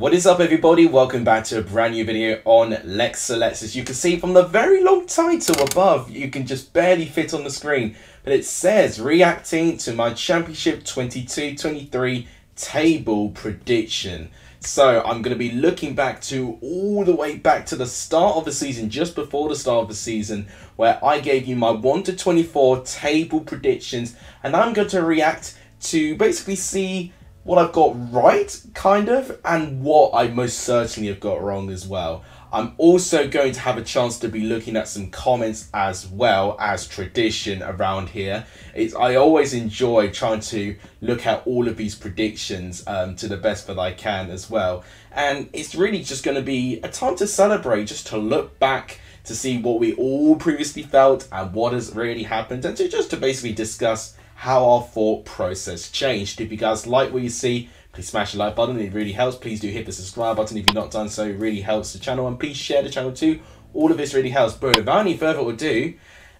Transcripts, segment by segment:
What is up, everybody? Welcome back to a brand new video on Lexalexus. You can see from the very long title above, you can just barely fit on the screen, but it says reacting to my Championship 22-23 table prediction. So I'm going to be looking back to all the way back to the start of the season, just before the start of the season, where I gave you my 1 to 24 table predictions, and I'm going to react to basically see what I've got right, kind of, and what I most certainly have got wrong as well. I'm also going to have a chance to be looking at some comments as well, as tradition around here. I always enjoy trying to look at all of these predictions to the best that I can as well. And it's really just going to be a time to celebrate, just to look back to see what we all previously felt and what has really happened, and to basically discuss how our thought process changed. If you guys like what you see, please smash the like button, it really helps. Please do hit the subscribe button if you've not done so, it really helps the channel, and please share the channel too. All of this really helps. But without any further ado,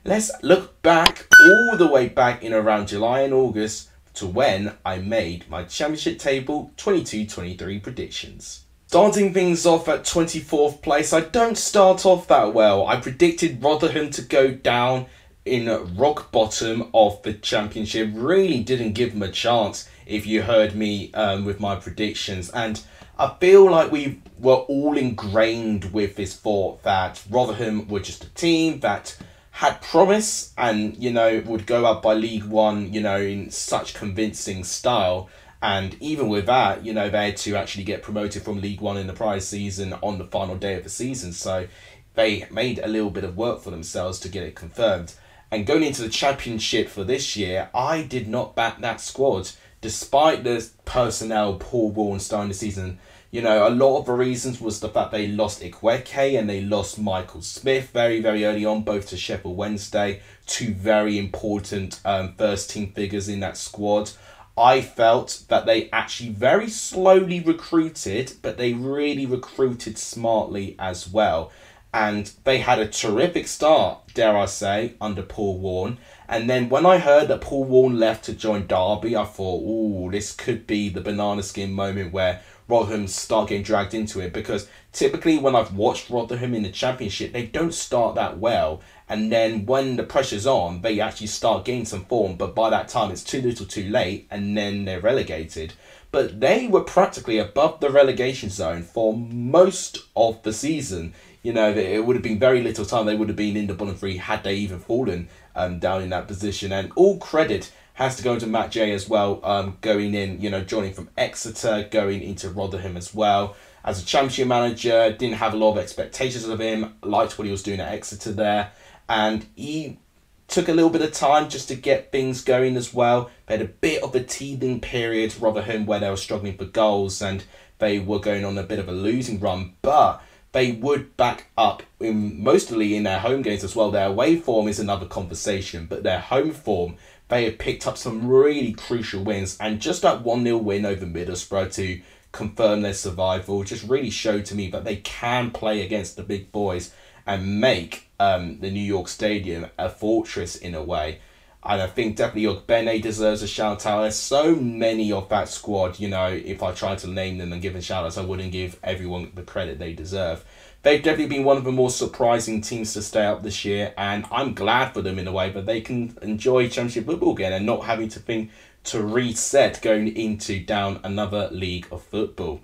let's look back all the way back in around July and August to when I made my Championship Table 22-23 predictions. Starting things off at 24th place, I don't start off that well. I predicted Rotherham to go down in rock bottom of the championship. Really didn't give them a chance if you heard me with my predictions, and I feel like we were all ingrained with this thought that Rotherham were just a team that had promise and, you know, would go up by League One, you know, in such convincing style. And even with that, you know, they had to actually get promoted from League One in the prior season on the final day of the season, so they made a little bit of work for themselves to get it confirmed. And going into the championship for this year, I did not back that squad, despite the personnel poor Warren starting the season. You know, a lot of the reasons was the fact they lost Ikweke and they lost Michael Smith very early on, both to Sheffield Wednesday, two very important first team figures in that squad. I felt that they actually very slowly recruited, but they really recruited smartly as well. And they had a terrific start, dare I say, under Paul Warne. And then when I heard that Paul Warne left to join Derby, I thought, ooh, this could be the banana skin moment where Rotherham start getting dragged into it. Because typically when I've watched Rotherham in the Championship, they don't start that well. And then when the pressure's on, they actually start gaining some form. But by that time, it's too little too late, and then they're relegated. But they were practically above the relegation zone for most of the season. You know, it would have been very little time. They would have been in the bottom three had they even fallen down in that position. And all credit has to go to Matt J as well, going in, you know, joining from Exeter, going into Rotherham as well. As a Championship manager, didn't have a lot of expectations of him. Liked what he was doing at Exeter there. And he took a little bit of time just to get things going as well. They had a bit of a teething period, Rotherham, where they were struggling for goals and they were going on a bit of a losing run. But they would back up mostly in their home games as well. Their away form is another conversation, but their home form, they have picked up some really crucial wins. And just that 1-0 win over Middlesbrough to confirm their survival just really showed to me that they can play against the big boys and make the New York Stadium a fortress in a way. And I think definitely Ogbene deserves a shout out. There's so many of that squad, you know, if I tried to name them and give them shout outs, I wouldn't give everyone the credit they deserve. They've definitely been one of the more surprising teams to stay up this year, and I'm glad for them in a way that they can enjoy Championship football again and not having to think to reset going into down another league of football.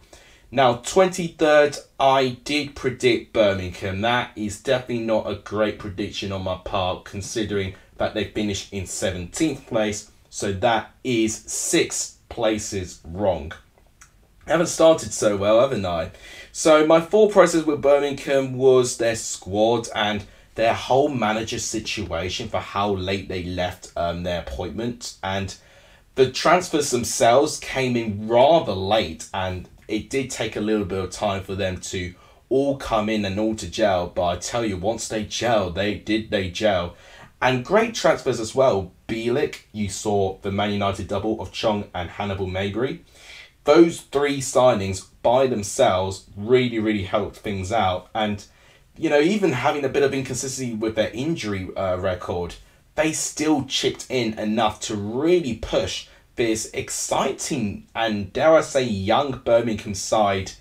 Now, 23rd, I did predict Birmingham. That is definitely not a great prediction on my part, considering that they finished in 17th place. So that is 6 places wrong. I haven't started so well, haven't I? So my thought process with Birmingham was their squad and their whole manager situation for how late they left their appointment. And the transfers themselves came in rather late, and it did take a little bit of time for them to all come in and all to gel. But I tell you, once they gel, they gel. And great transfers as well. Bielik, you saw the Man United double of Chong and Hannibal Mabry. Those 3 signings by themselves really helped things out. And, you know, even having a bit of inconsistency with their injury record, they still chipped in enough to really push this exciting and, dare I say, young Birmingham side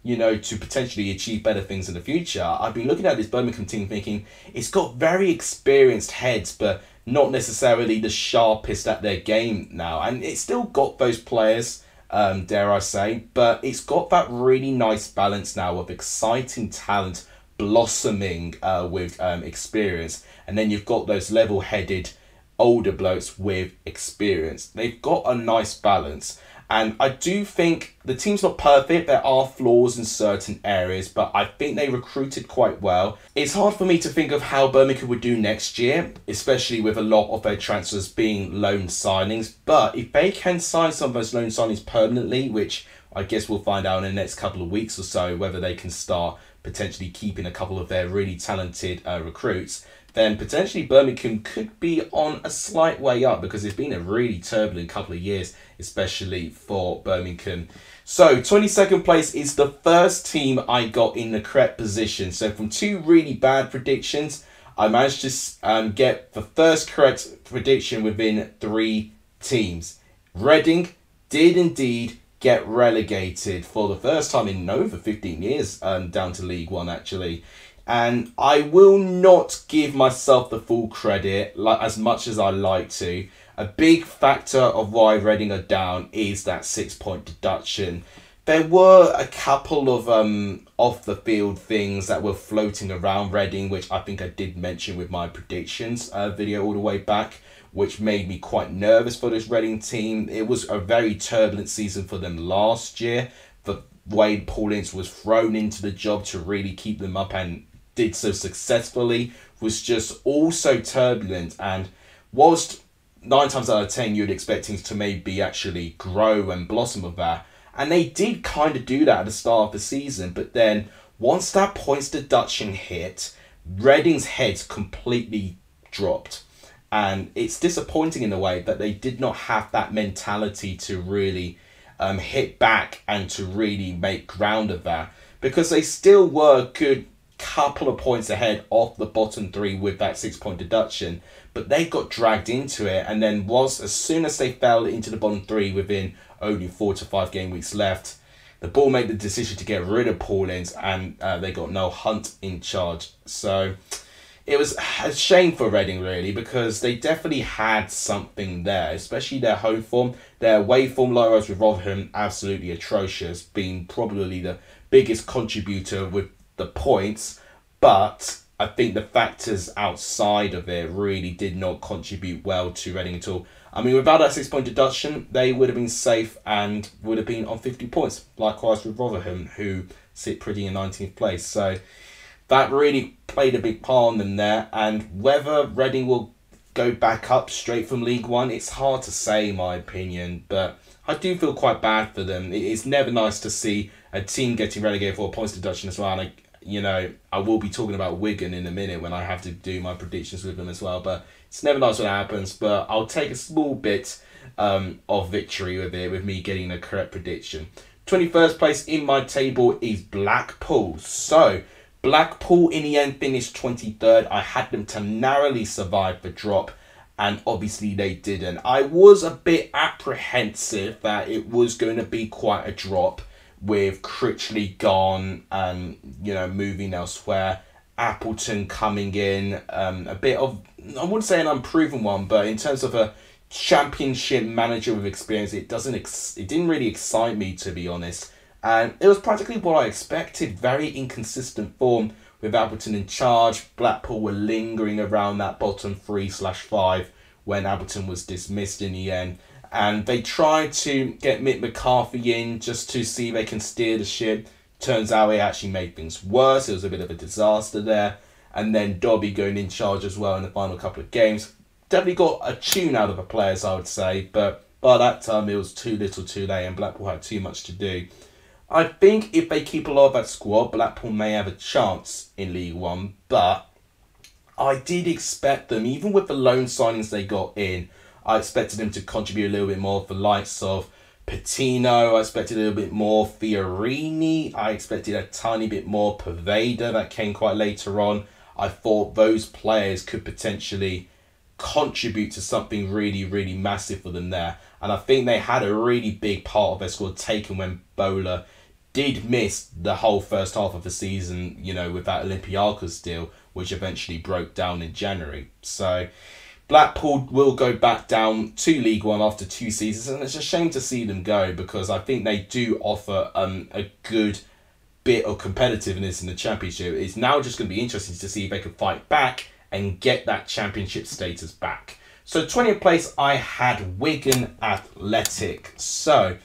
you know, to potentially achieve better things in the future. I've been looking at this Birmingham team thinking it's got very experienced heads, but not necessarily the sharpest at their game now. And it's still got those players, dare I say, but it's got that really nice balance now of exciting talent blossoming with experience. And then you've got those level-headed older blokes with experience. They've got a nice balance. And I do think the team's not perfect. There are flaws in certain areas, but I think they recruited quite well. It's hard for me to think of how Birmingham would do next year, especially with a lot of their transfers being loan signings. But if they can sign some of those loan signings permanently, which I guess we'll find out in the next couple of weeks or so, whether they can start potentially keeping a couple of their really talented recruits, then potentially Birmingham could be on a slight way up, because it's been a really turbulent couple of years, especially for Birmingham. So 22nd place is the first team I got in the correct position. So from two really bad predictions, I managed to get the first correct prediction within 3 teams. Reading did indeed get relegated for the first time in over 15 years, down to League One actually. And I will not give myself the full credit as much as I like to. A big factor of why Reading are down is that 6-point deduction. There were a couple of off the field things that were floating around Reading, which I think I did mention with my predictions video all the way back, which made me quite nervous for this Reading team. It was a very turbulent season for them last year. The way Paul Ince was thrown into the job to really keep them up and did so successfully was just also turbulent. And whilst 9 times out of 10 you'd expect things to maybe actually grow and blossom of that, and they did kind of do that at the start of the season, but then once that points deduction hit, Reading's heads completely dropped. And it's disappointing in a way that they did not have that mentality to really hit back and to really make ground of that, because they still were a good couple of points ahead of the bottom 3 with that 6-point deduction, but they got dragged into it. And then as soon as they fell into the bottom 3 within only 4 to 5 game weeks left, the ball made the decision to get rid of Paul Ince, and they got Noel Hunt in charge. So it was a shame for Reading really, because they definitely had something there, especially their home form. Their away form, likewise with Rotherham, absolutely atrocious, being probably the biggest contributor with the points. But I think the factors outside of it really did not contribute well to Reading at all. I mean, without that 6-point deduction, they would have been safe and would have been on 50 points. Likewise with Rotherham, who sit pretty in 19th place. So that really played a big part on them there. And whether Reading will go back up straight from League One, it's hard to say in my opinion. But I do feel quite bad for them. It's never nice to see a team getting relegated for a points deduction as well. And I will be talking about Wigan in a minute when I have to do my predictions with them as well. But it's never nice when that happens. But I'll take a small bit of victory with it, with me getting the correct prediction. 21st place in my table is Blackpool. So Blackpool in the end finished 23rd. I had them to narrowly survive the drop, and obviously they didn't. I was a bit apprehensive that it was going to be quite a drop, with Critchley gone and, moving elsewhere. Appleton coming in, a bit of, I wouldn't say an unproven one, but in terms of a championship manager with experience, it didn't really excite me, to be honest. And it was practically what I expected. Very inconsistent form with Appleton in charge. Blackpool were lingering around that bottom 3/5 when Appleton was dismissed in the end. And they tried to get Mick McCarthy in just to see if they can steer the ship. Turns out it actually made things worse. It was a bit of a disaster there. And then Dobby going in charge as well in the final couple of games. Definitely got a tune out of the players, I would say. But by that time, it was too little too late and Blackpool had too much to do. I think if they keep a lot of that squad, Blackpool may have a chance in League One. But I did expect them, even with the loan signings they got in, I expected them to contribute a little bit more for the likes of Patino. I expected a little bit more Fiorini. I expected a tiny bit more Poveda that came quite later on. I thought those players could potentially contribute to something really, really massive for them there. And I think they had a really big part of their squad taken when Bowler did miss the whole first half of the season, you know, with that Olympiacos deal, which eventually broke down in January. So Blackpool will go back down to League One after 2 seasons, and it's a shame to see them go because I think they do offer a good bit of competitiveness in the Championship. It's now just going to be interesting to see if they can fight back and get that Championship status back. So 20th place, I had Wigan Athletic. So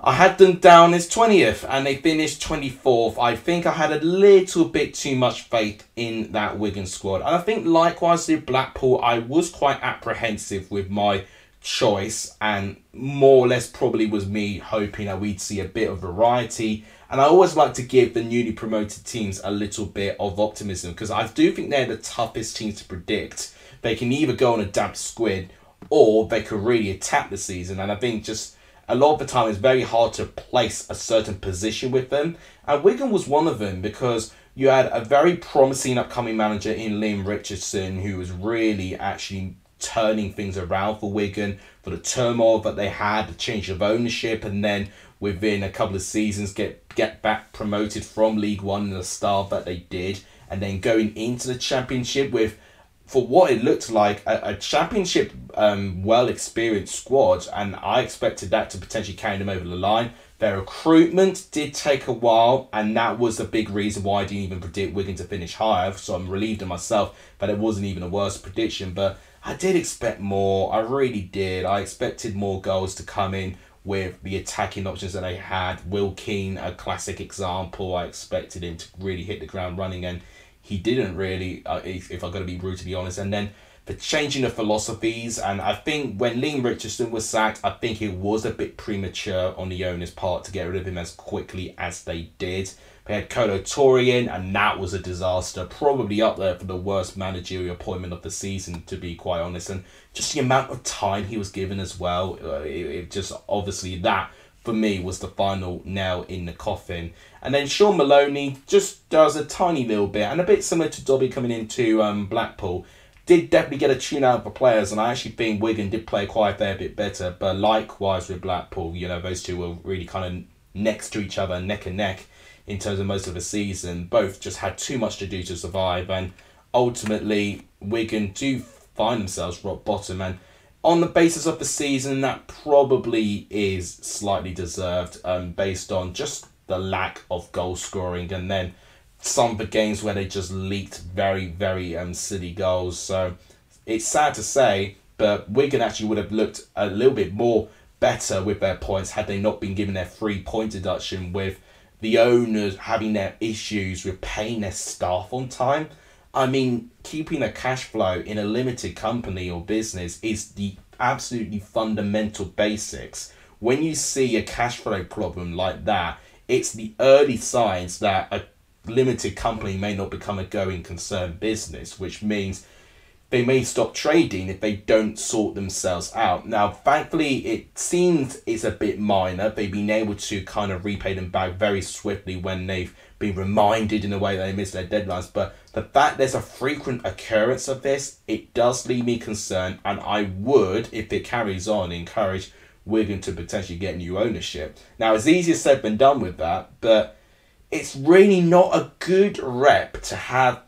I had them down as 20th and they finished 24th. I think I had a little bit too much faith in that Wigan squad. And I think likewise with Blackpool, I was quite apprehensive with my choice, and more or less probably was me hoping that we'd see a bit of variety. And I always like to give the newly promoted teams a little bit of optimism because I do think they're the toughest teams to predict. They can either go on a damp squid or they could really attack the season. And I think just a lot of the time it's very hard to place a certain position with them. And Wigan was one of them because you had a very promising upcoming manager in Liam Richardson who was really actually turning things around for Wigan, for the turmoil that they had, the change of ownership, and then within a couple of seasons get back promoted from League One in the style that they did, and then going into the Championship with, for what it looked like, a Championship well-experienced squad, and I expected that to potentially carry them over the line. Their recruitment did take a while, and that was a big reason why I didn't even predict Wigan to finish higher, so I'm relieved in myself that it wasn't even a worse prediction, but I did expect more. I really did. I expected more goals to come in with the attacking options that they had. Will Keane, a classic example. I expected him to really hit the ground running, and he didn't really, if I'm going to be brutally honest. And then the changing of philosophies, and I think when Liam Richardson was sacked, I think it was a bit premature on the owner's part to get rid of him as quickly as they did. They had Kolo Toure in, and that was a disaster. Probably up there for the worst managerial appointment of the season, to be quite honest. And just the amount of time he was given as well. It just, obviously, that, for me, was the final nail in the coffin. And then Sean Maloney just does a tiny little bit, and a bit similar to Dobby coming into Blackpool. Did definitely get a tune out of the players, and I actually think Wigan did play quite a fair bit better. But likewise with Blackpool, you know, those two were really kind of next to each other, neck and neck, in terms of most of the season. Both just had too much to do to survive, and ultimately Wigan do find themselves rock bottom. And on the basis of the season, that probably is slightly deserved, based on just the lack of goal scoring, and then some of the games where they just leaked very, very silly goals. So it's sad to say, but Wigan actually would have looked a little bit more better with their points had they not been given their 3-point deduction, with the owners having their issues with paying their staff on time. I mean, keeping a cash flow in a limited company or business is the absolutely fundamental basics. When you see a cash flow problem like that, it's the early signs that a limited company may not become a going concern business, which means they may stop trading if they don't sort themselves out. Now, thankfully, it seems it's a bit minor. They've been able to kind of repay them back very swiftly when they've been reminded in a way that they missed their deadlines. But the fact there's a frequent occurrence of this, it does leave me concerned. And I would, if it carries on, encourage Wigan to potentially get new ownership. Now, it's easier said than done with that, but it's really not a good rep to have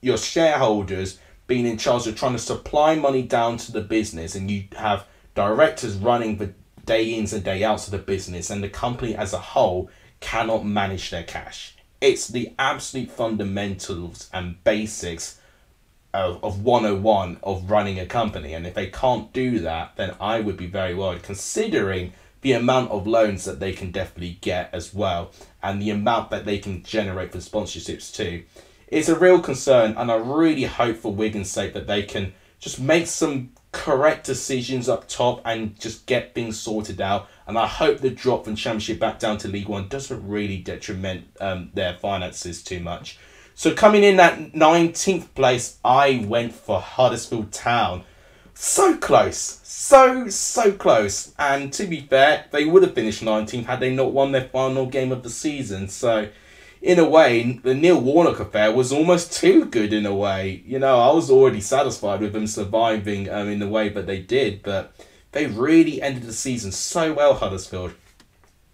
your shareholders being in charge of trying to supply money down to the business, and you have directors running the day-ins and day-outs of the business, and the company as a whole cannot manage their cash. It's the absolute fundamentals and basics of 101 of running a company, and if they can't do that, then I would be very worried, considering the amount of loans that they can definitely get as well, and the amount that they can generate for sponsorships too. It's a real concern, and I really hope for Wigan's sake that they can just make some correct decisions up top and just get things sorted out. And I hope the drop from Championship back down to League One doesn't really detriment their finances too much. So coming in at 19th place, I went for Huddersfield Town. So close. So close. And to be fair, they would have finished 19th had they not won their final game of the season. So in a way, the Neil Warnock affair was almost too good in a way. You know, I was already satisfied with them surviving in the way that they did, but they really ended the season so well, Huddersfield.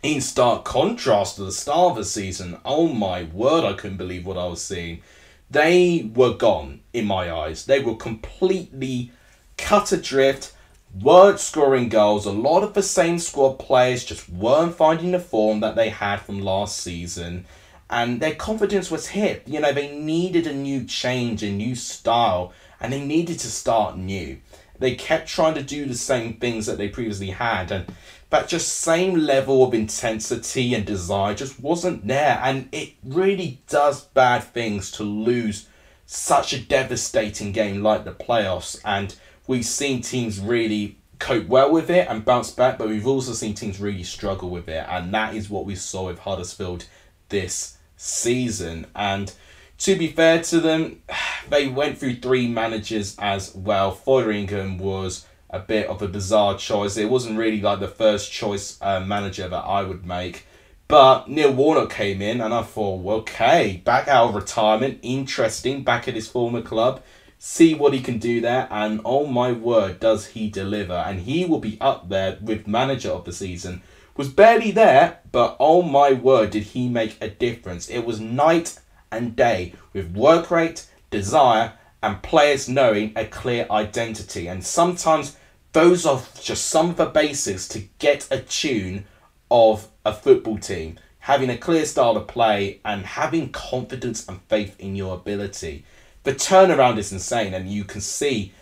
In stark contrast to the start of the season, oh my word, I couldn't believe what I was seeing. They were gone, in my eyes. They were completely cut adrift, weren't scoring goals. A lot of the same squad players just weren't finding the form that they had from last season. And their confidence was hit. You know, they needed a new change, a new style, and they needed to start new. They kept trying to do the same things that they previously had, and that just same level of intensity and desire just wasn't there. And it really does bad things to lose such a devastating game like the playoffs. And we've seen teams really cope well with it and bounce back, but we've also seen teams really struggle with it. And that is what we saw with Huddersfield this season. And to be fair to them, they went through 3 managers as well. Fotheringham was a bit of a bizarre choice. It wasn't really like the first choice manager that I would make. But Neil Warnock came in and I thought, well, okay, back out of retirement, interesting, back at his former club. See what he can do there, and oh my word, does he deliver. And he will be up there with manager of the season. Was barely there, but oh my word, did he make a difference. It was night and day with work rate, desire, and players knowing a clear identity. And sometimes those are just some of the basics to get a tune of a football team. Having a clear style of play and having confidence and faith in your ability. The turnaround is insane, and you can see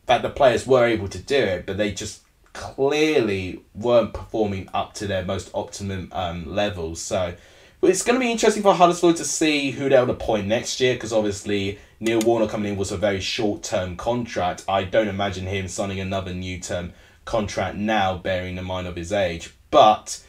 that the players were able to do it, but they just clearly weren't performing up to their most optimum levels. So it's going to be interesting for Huddersfield to see who they'll appoint next year, because obviously Neil Warnock coming in was a very short-term contract. I don't imagine him signing another new-term contract now, bearing in mind of his age. But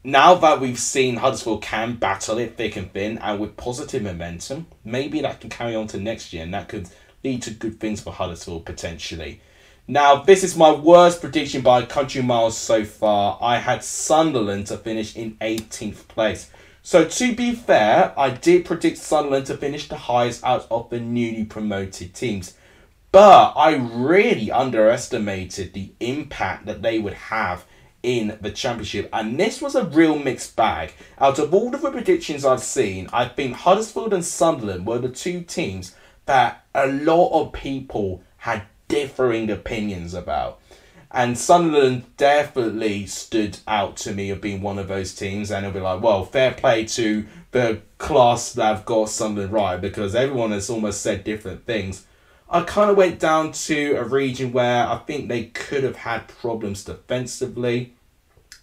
now that we've seen Huddersfield can battle it thick and thin and with positive momentum, maybe that can carry on to next year, and that could lead to good things for Huddersfield potentially. Now, this is my worst prediction by a country mile so far. I had Sunderland to finish in 18th place. So to be fair, I did predict Sunderland to finish the highest out of the newly promoted teams. But I really underestimated the impact that they would have in the Championship. And this was a real mixed bag. Out of all of the predictions I've seen, I think Huddersfield and Sunderland were the 2 teams that a lot of people had differing opinions about. And Sunderland definitely stood out to me of being one of those teams, and it'll be like, well, fair play to the class that have got Sunderland right, because everyone has almost said different things. I kind of went down to a region where I think they could have had problems defensively.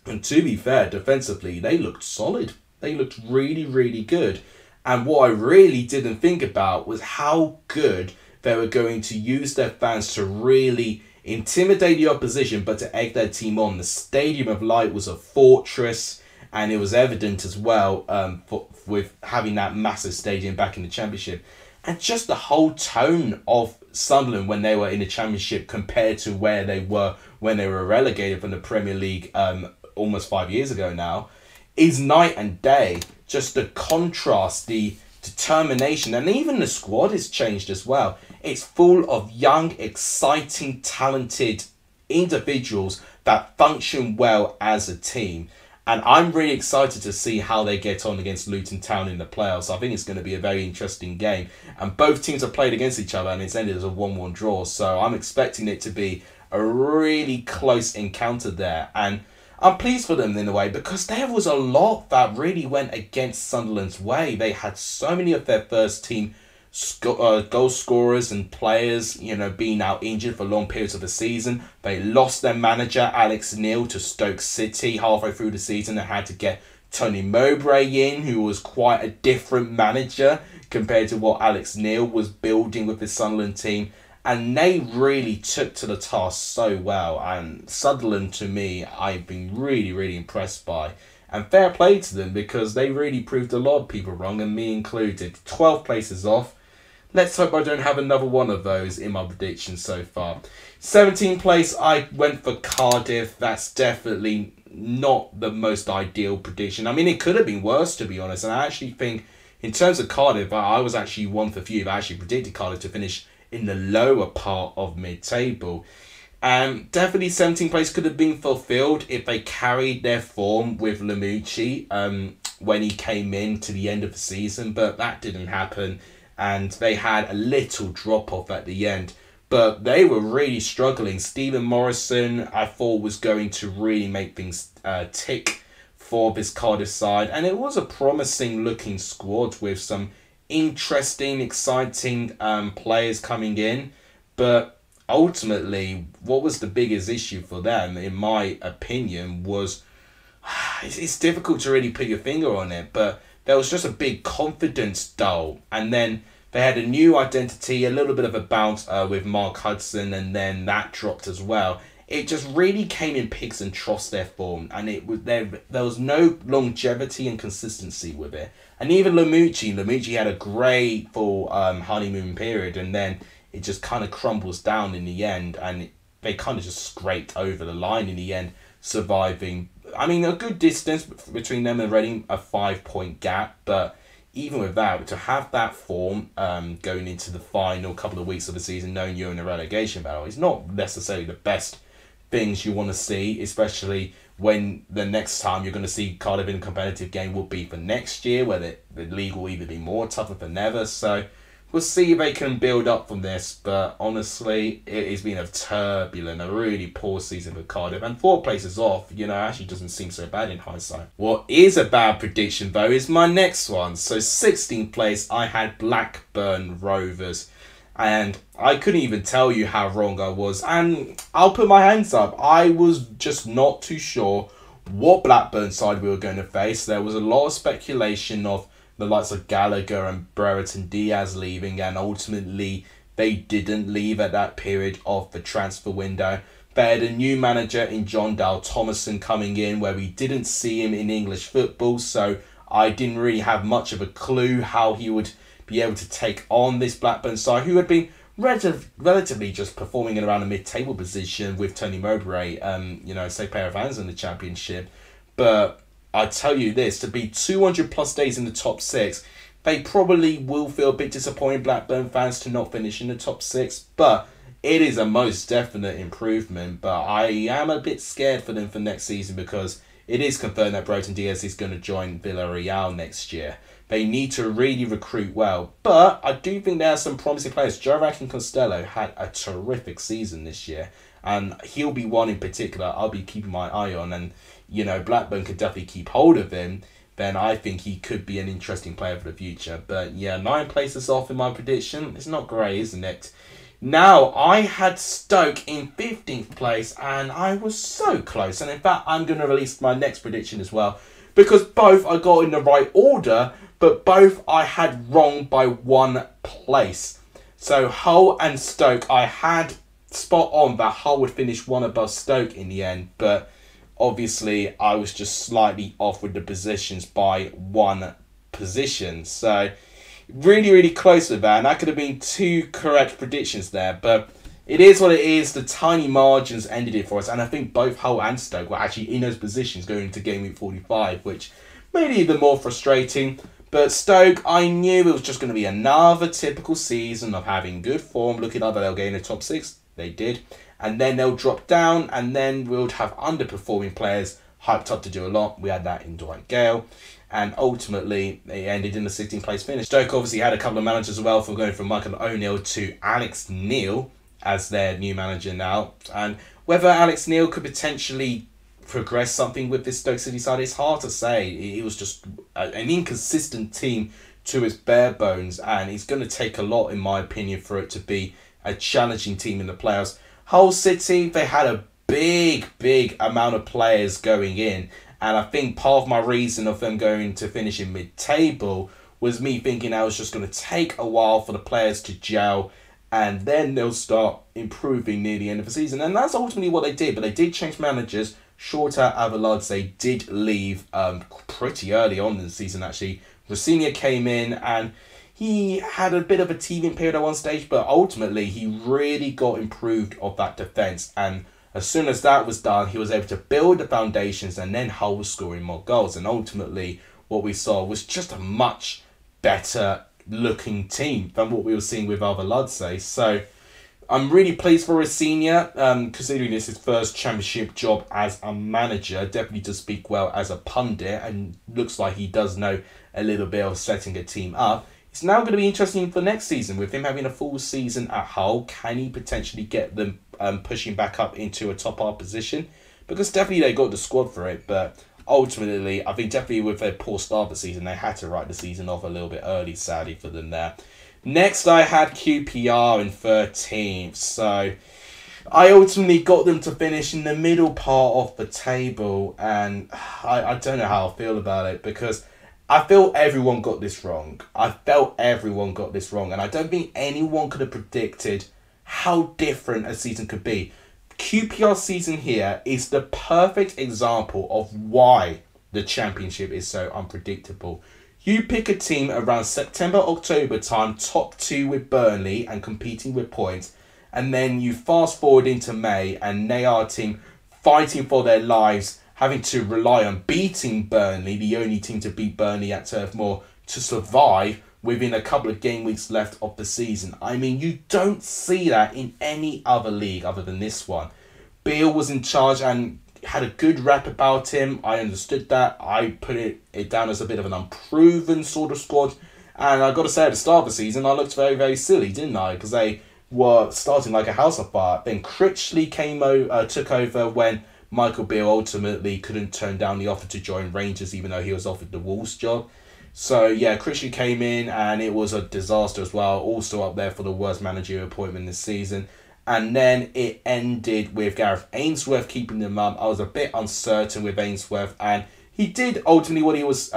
And to be fair, defensively, they looked solid. They looked really, really good. And what I really didn't think about was how good they were going to use their fans to really intimidate the opposition, but to egg their team on. The Stadium of Light was a fortress, and it was evident as well with having that massive stadium back in the Championship. And just the whole tone of Sunderland when they were in the Championship compared to where they were when they were relegated from the Premier League almost 5 years ago now is night and day. Just the contrast, the determination, and even the squad has changed as well. It's full of young, exciting, talented individuals that function well as a team. And I'm really excited to see how they get on against Luton Town in the playoffs. I think it's going to be a very interesting game. And both teams have played against each other and it's ended as a 1-1 draw. So I'm expecting it to be a really close encounter there. And I'm pleased for them in a way, because there was a lot that really went against Sunderland's way. They had so many of their first team goal scorers and players, being out injured for long periods of the season. They lost their manager, Alex Neil, to Stoke City halfway through the season. They had to get Tony Mowbray in, who was quite a different manager compared to what Alex Neil was building with his Sunderland team. And they really took to the task so well. And Sunderland, to me, I've been really, really impressed by. And fair play to them, because they really proved a lot of people wrong, and me included. 12 places off. Let's hope I don't have another one of those in my predictions so far. 17th place, I went for Cardiff. That's definitely not the most ideal prediction. I mean, it could have been worse, to be honest. And I actually think, in terms of Cardiff, I was actually one for few. I actually predicted Cardiff to finish in the lower part of mid-table. Definitely 17th place could have been fulfilled if they carried their form with Lamucci when he came in to the end of the season, but that didn't happen, and they had a little drop-off at the end. But they were really struggling. Stephen Morrison, I thought, was going to really make things tick for this Cardiff side, and it was a promising-looking squad with some interesting, exciting players coming in, but ultimately, what was the biggest issue for them, in my opinion, was it's difficult to really put your finger on it, but there was just a big confidence dull, and then they had a new identity, a little bit of a bounce with Mark Hudson, and then that dropped as well. It just really came in peaks and troughs, their form, and it was there was no longevity and consistency with it. And even Lamucci had a great full honeymoon period, and then it just kind of crumbles down in the end, and they kind of just scraped over the line in the end, surviving. I mean, a good distance between them and Reading, a 5-point gap, but even with that, to have that form going into the final couple of weeks of the season, knowing you're in a relegation battle, is not necessarily the best things you want to see, especially when the next time you're going to see Cardiff in a competitive game will be for next year, where the league will either be more tougher than ever. So we'll see if they can build up from this, but honestly, it has been a turbulent, a really poor season for Cardiff, and 4 places off, actually doesn't seem so bad in hindsight. What is a bad prediction, though, is my next one. So 16th place, I had Blackburn Rovers, and I couldn't even tell you how wrong I was, and I'll put my hands up. I was just not too sure what Blackburn side we were going to face. There was a lot of speculation of the likes of Gallagher and Brereton Diaz leaving, and ultimately they didn't leave at that period of the transfer window. They had a new manager in John Dale Thomason coming in, where we didn't see him in English football, so I didn't really have much of a clue how he would be able to take on this Blackburn side, who had been relatively just performing in around a mid-table position with Tony Mowbray, safe pair of hands in the Championship. But I tell you this, to be 200 plus days in the top 6, they probably will feel a bit disappointed, Blackburn fans, to not finish in the top 6, but it is a most definite improvement. But I am a bit scared for them for next season, because it is confirmed that Brereton Diaz is going to join Villarreal next year. They need to really recruit well, but I do think there are some promising players. Joaquin Costello had a terrific season this year, and he'll be one in particular I'll be keeping my eye on, and Blackburn could definitely keep hold of him. Then I think he could be an interesting player for the future. But yeah, 9 places off in my prediction. It's not great, isn't it? Now, I had Stoke in 15th place, and I was so close. And in fact, I'm going to release my next prediction as well, because both I got in the right order, but both I had wrong by 1 place. So Hull and Stoke, I had spot on that Hull would finish 1 above Stoke in the end, but obviously I was just slightly off with the positions by 1 position. So really, really close with that, and that could have been 2 correct predictions there, but it is what it is. The tiny margins ended it for us, and I think both Hull and Stoke were actually in those positions going into game week 45, which made it even more frustrating. But Stoke, I knew it was just going to be another typical season of having good form, looking like they'll get in the top 6. They did. And then they'll drop down, and then we'll have underperforming players hyped up to do a lot. We had that in Dwight Gale, and ultimately they ended in the 16th place finish. Stoke obviously had a couple of managers as well, from going from Michael O'Neill to Alex Neil as their new manager now. And whether Alex Neil could potentially progress something with this Stoke City side, it's hard to say. It was just an inconsistent team to its bare bones, and it's going to take a lot, in my opinion, for it to be a challenging team in the playoffs. Hull City, they had a big amount of players going in, and I think part of my reason of them going to finish in mid-table was me thinking I was just going to take a while for the players to gel, and then they'll start improving near the end of the season. And that's ultimately what they did, but they did change managers. Shorter Avaladze did leave pretty early on in the season, actually. Rossignol came in, and he had a bit of a teething period at one stage, but ultimately he really got improved of that defence. And as soon as that was done, he was able to build the foundations, and then Hull was scoring more goals. And ultimately, what we saw was just a much better looking team than what we were seeing with Avaladze. So I'm really pleased for Rosenia, considering this is his first championship job as a manager. Definitely does speak well as a pundit, and looks like he does know a little bit of setting a team up. It's now going to be interesting for next season with him having a full season at Hull. Can he potentially get them pushing back up into a top half position? Because definitely they got the squad for it, but ultimately I think definitely with their poor start of the season, they had to write the season off a little bit early, sadly for them there. Next, I had QPR in 13th, so I ultimately got them to finish in the middle part of the table, and I don't know how I feel about it, because I feel everyone got this wrong. I felt everyone got this wrong, and I don't think anyone could have predicted how different a season could be. QPR season here is the perfect example of why the Championship is so unpredictable. You pick a team around September, October time, top 2 with Burnley and competing with points. And then you fast forward into May and they are a team fighting for their lives, having to rely on beating Burnley, the only team to beat Burnley at Turf Moor, to survive within a couple of game weeks left of the season. I mean, you don't see that in any other league other than this one. Beale was in charge and had a good rap about him. I understood that. I put it down as a bit of an unproven sort of squad. And I got to say, at the start of the season, I looked very, very silly, didn't I? Because they were starting like a house on fire. Then Critchley took over when Michael Beale ultimately couldn't turn down the offer to join Rangers, even though he was offered the Wolves job. So, yeah, Critchley came in and it was a disaster as well. Also up there for the worst managerial appointment this season. And then it ended with Gareth Ainsworth keeping them up. I was a bit uncertain with Ainsworth, and he did ultimately what he was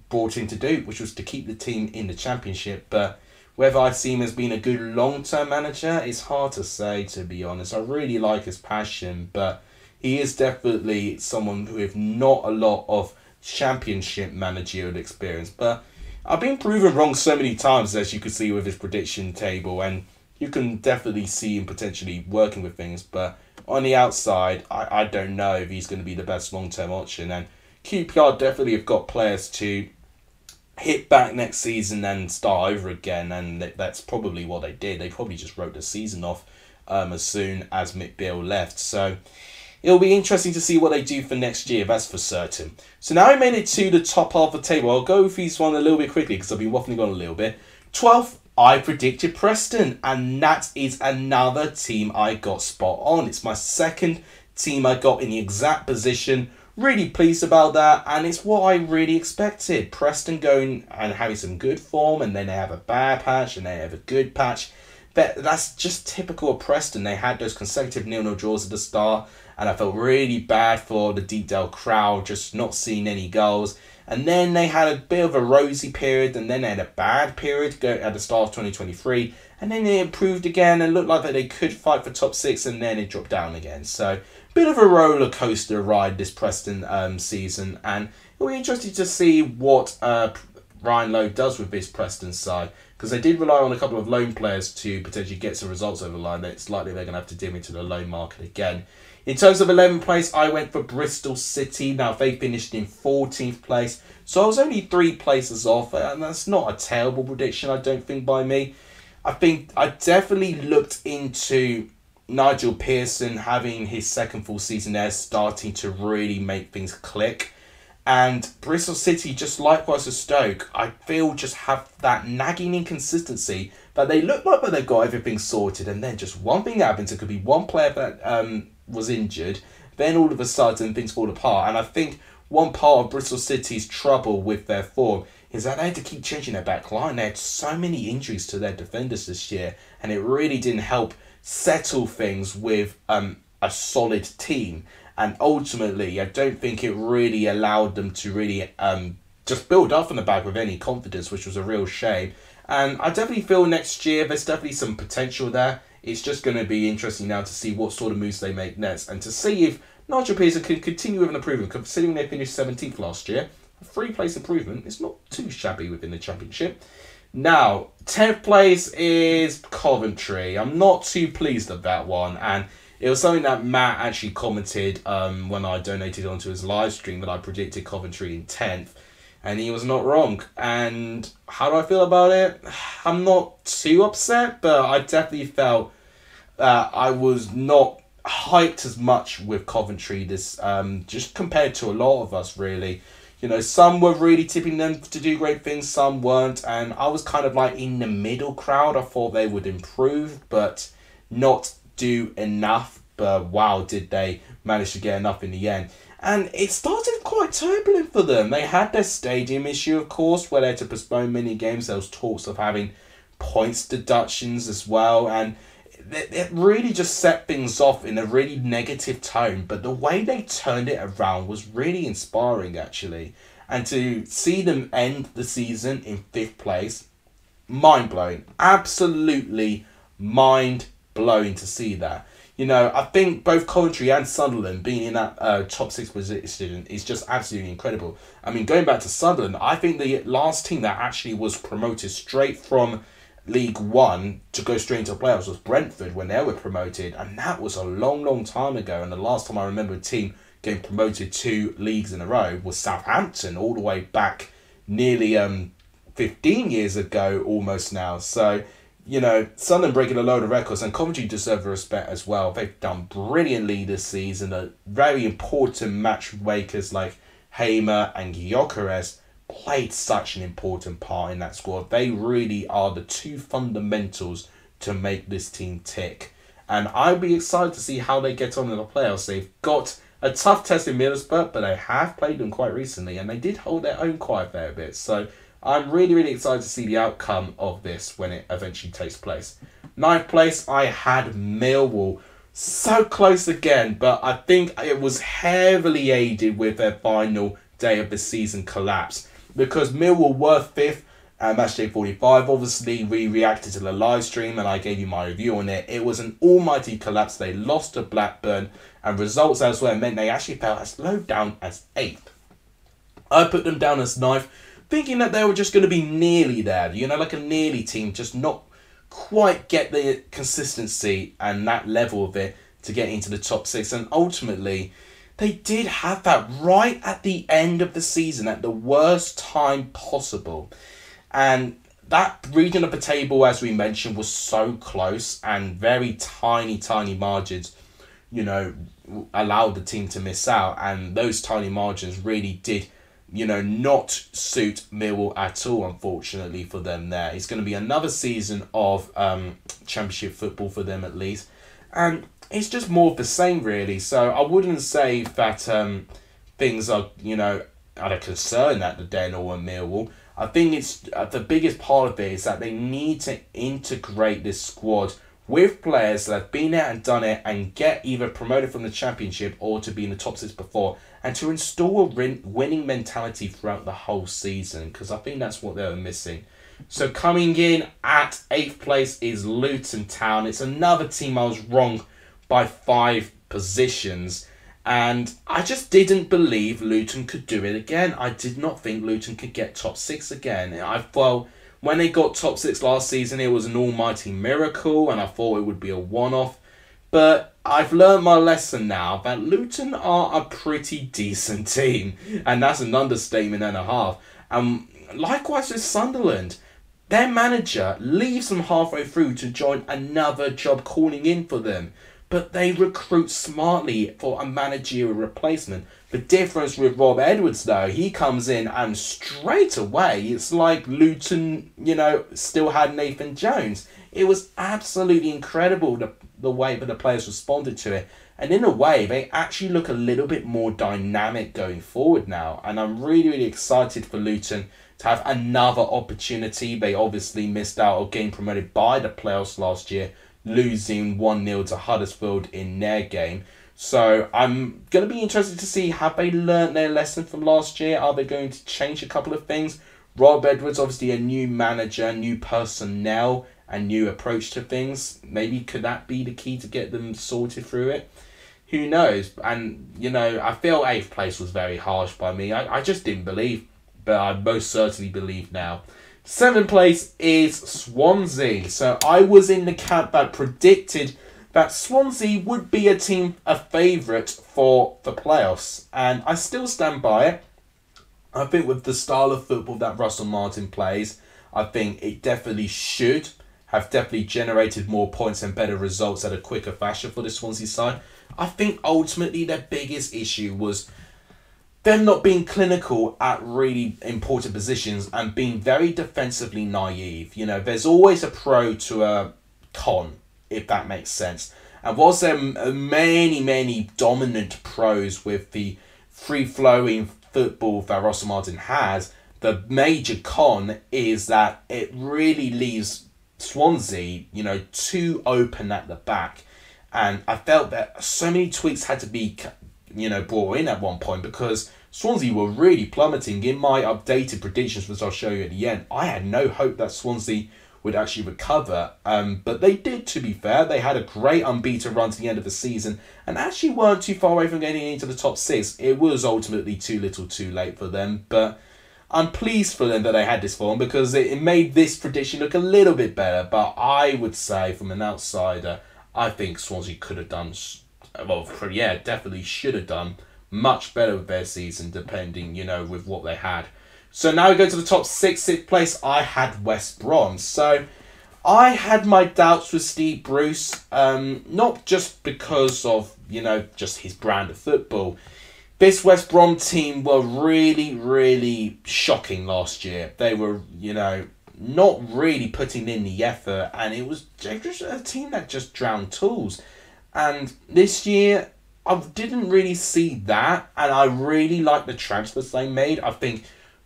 brought in to do, which was to keep the team in the Championship. But whether I see him as being a good long-term manager, it's hard to say, to be honest. I really like his passion, but he is definitely someone with not a lot of Championship managerial experience. But I've been proven wrong so many times, as you can see with his prediction table, and you can definitely see him potentially working with things, but on the outside, I don't know if he's going to be the best long-term option. And QPR definitely have got players to hit back next season and start over again, and that's probably what they did. They probably just wrote the season off as soon as Mick Beale left. So it'll be interesting to see what they do for next year, that's for certain. So now I made it to the top half of the table. I'll go through these one a little bit quickly because I've been waffling on a little bit. 12th. I predicted Preston, and that is another team I got spot on. It's my second team I got in the exact position. Really pleased about that, and it's what I really expected. Preston going and having some good form, and then they have a bad patch, and they have a good patch. That's just typical of Preston. They had those consecutive 0-0 draws at the start, and I felt really bad for the Deepdale crowd, just not seeing any goals. And then they had a bit of a rosy period, and then they had a bad period at the start of 2023. And then they improved again and looked like that they could fight for top 6, and then it dropped down again. So, bit of a roller coaster ride this Preston season. And it'll be interesting to see what Ryan Lowe does with this Preston side, because they did rely on a couple of loan players to potentially get some results over the line. It's likely they're going to have to dip into the loan market again. In terms of 11th place, I went for Bristol City. Now, they finished in 14th place, so I was only 3 places off, and that's not a terrible prediction, I don't think, by me. I think I definitely looked into Nigel Pearson having his second full season there, starting to really make things click. And Bristol City, just likewise as Stoke, I feel just have that nagging inconsistency that they look like that they've got everything sorted, and then just one thing happens. It could be one player that was injured, then all of a sudden things fall apart. And I think one part of Bristol City's trouble with their form is that they had to keep changing their back line. They had so many injuries to their defenders this year, and it really didn't help settle things with a solid team. And ultimately, I don't think it really allowed them to really just build up from the back with any confidence, which was a real shame. And I definitely feel next year there's definitely some potential there. It's just going to be interesting now to see what sort of moves they make next, and to see if Nigel Pearson can continue with an improvement, considering they finished 17th last year. A 3-place improvement is not too shabby within the Championship. Now, 10th place is Coventry. I'm not too pleased with that one, and it was something that Matt actually commented when I donated onto his live stream, that I predicted Coventry in 10th, and he was not wrong. And how do I feel about it? I'm not too upset, but I definitely felt I was not hyped as much with Coventry this just compared to a lot of us, really. You know, some were really tipping them to do great things, some weren't, and I was kind of like in the middle crowd. I thought they would improve, but not do enough. But wow, did they manage to get enough in the end. And it started quite turbulent for them. They had their stadium issue, of course, where they had to postpone many games. There was talks of having points deductions as well, and it really just set things off in a really negative tone. But the way they turned it around was really inspiring, actually. And to see them end the season in 5th place, mind-blowing. Absolutely mind-blowing to see that. You know, I think both Coventry and Sunderland being in that top 6 position is just absolutely incredible. I mean, going back to Sunderland, I think the last team that actually was promoted straight from League One to go straight into the playoffs was Brentford when they were promoted. And that was a long, long time ago. And the last time I remember a team getting promoted 2 leagues in a row was Southampton, all the way back nearly 15 years ago almost now. So, you know, Sunderland breaking a load of records, and Coventry deserve the respect as well. They've done brilliantly this season. A very important match makers like Hamer and Gyökeres played such an important part in that squad. They really are the 2 fundamentals to make this team tick. And I'll be excited to see how they get on in the playoffs. They've got a tough test in Middlesbrough, but they have played them quite recently, and they did hold their own quite a fair bit. So I'm really, really excited to see the outcome of this when it eventually takes place. 9th place, I had Millwall. So close again, but I think it was heavily aided with their final day of the season collapse. Because Millwall were 5th at matchday 45. Obviously, we reacted to the live stream and I gave you my review on it. It was an almighty collapse. They lost to Blackburn, and results elsewhere meant they actually fell as low down as 8th. I put them down as 9th. Thinking that they were just going to be nearly there, you know, like a nearly team, just not quite get the consistency and that level of it to get into the top 6. And ultimately, they did have that right at the end of the season, at the worst time possible. And that region of the table, as we mentioned, was so close, and very tiny, tiny margins, you know, allowed the team to miss out. And those tiny margins really did, you know, not suit Millwall at all, unfortunately, for them there. It's going to be another season of Championship football for them, at least. And it's just more of the same, really. So I wouldn't say that things are, you know, at a concern at the Den or Millwall. I think it's the biggest part of it is that they need to integrate this squad with players that have been there and done it and get either promoted from the Championship or to be in the top 6 before, and to install a winning mentality throughout the whole season, because I think that's what they were missing. So coming in at 8th place is Luton Town. It's another team I was wrong by 5 positions, and I just didn't believe Luton could do it again. I did not think Luton could get top 6 again. When they got top 6 last season, it was an almighty miracle, and I thought it would be a one-off. But I've learned my lesson now that Luton are a pretty decent team, and that's an understatement and a half. Likewise with Sunderland, their manager leaves them halfway through to join another job calling in for them, but they recruit smartly for a managerial replacement. The difference with Rob Edwards, though, he comes in and straight away, it's like Luton, you know, still had Nathan Jones. It was absolutely incredible the way that the players responded to it. And in a way, they actually look a little bit more dynamic going forward now. And I'm really, really excited for Luton to have another opportunity. They obviously missed out on getting promoted by the playoffs last year, losing 1-0 to Huddersfield in their game. So I'm going to be interested to see, have they learned their lesson from last year? Are they going to change a couple of things? Rob Edwards, obviously a new manager, new personnel, and new approach to things. Maybe could that be the key to get them sorted through it? Who knows? And, you know, I feel 8th place was very harsh by me. I just didn't believe, but I most certainly believe now. 7th place is Swansea. So I was in the camp that predicted that Swansea would be a favourite for the playoffs. And I still stand by it. I think with the style of football that Russell Martin plays, I think it definitely should have definitely generated more points and better results at a quicker fashion for the Swansea side. I think ultimately their biggest issue was them not being clinical at really important positions and being very defensively naive. You know, there's always a pro to a con, if that makes sense. And whilst there are many dominant pros with the free-flowing football that Ross Martin has, the major con is that it really leaves Swansea, you know, too open at the back. And I felt that so many tweaks had to be, you know, brought in at one point because Swansea were really plummeting. In my updated predictions, which I'll show you at the end, I had no hope that Swansea would actually recover. But they did, to be fair. They had a great unbeaten run to the end of the season and actually weren't too far away from getting into the top 6. It was ultimately too little too late for them, but I'm pleased for them that they had this form because it made this prediction look a little bit better. But I would say, from an outsider, I think Swansea could have done, well, yeah, definitely should have done much better with their season, depending, you know, with what they had. So now we go to the top 6. 6th place, I had West Brom. So I had my doubts with Steve Bruce, not just because of, you know, just his brand of football. This West Brom team were really shocking last year. They were, you know, not really putting in the effort, and it was just a team that just drowned tools. And this year, I didn't really see that, and I really like the transfers they made. I think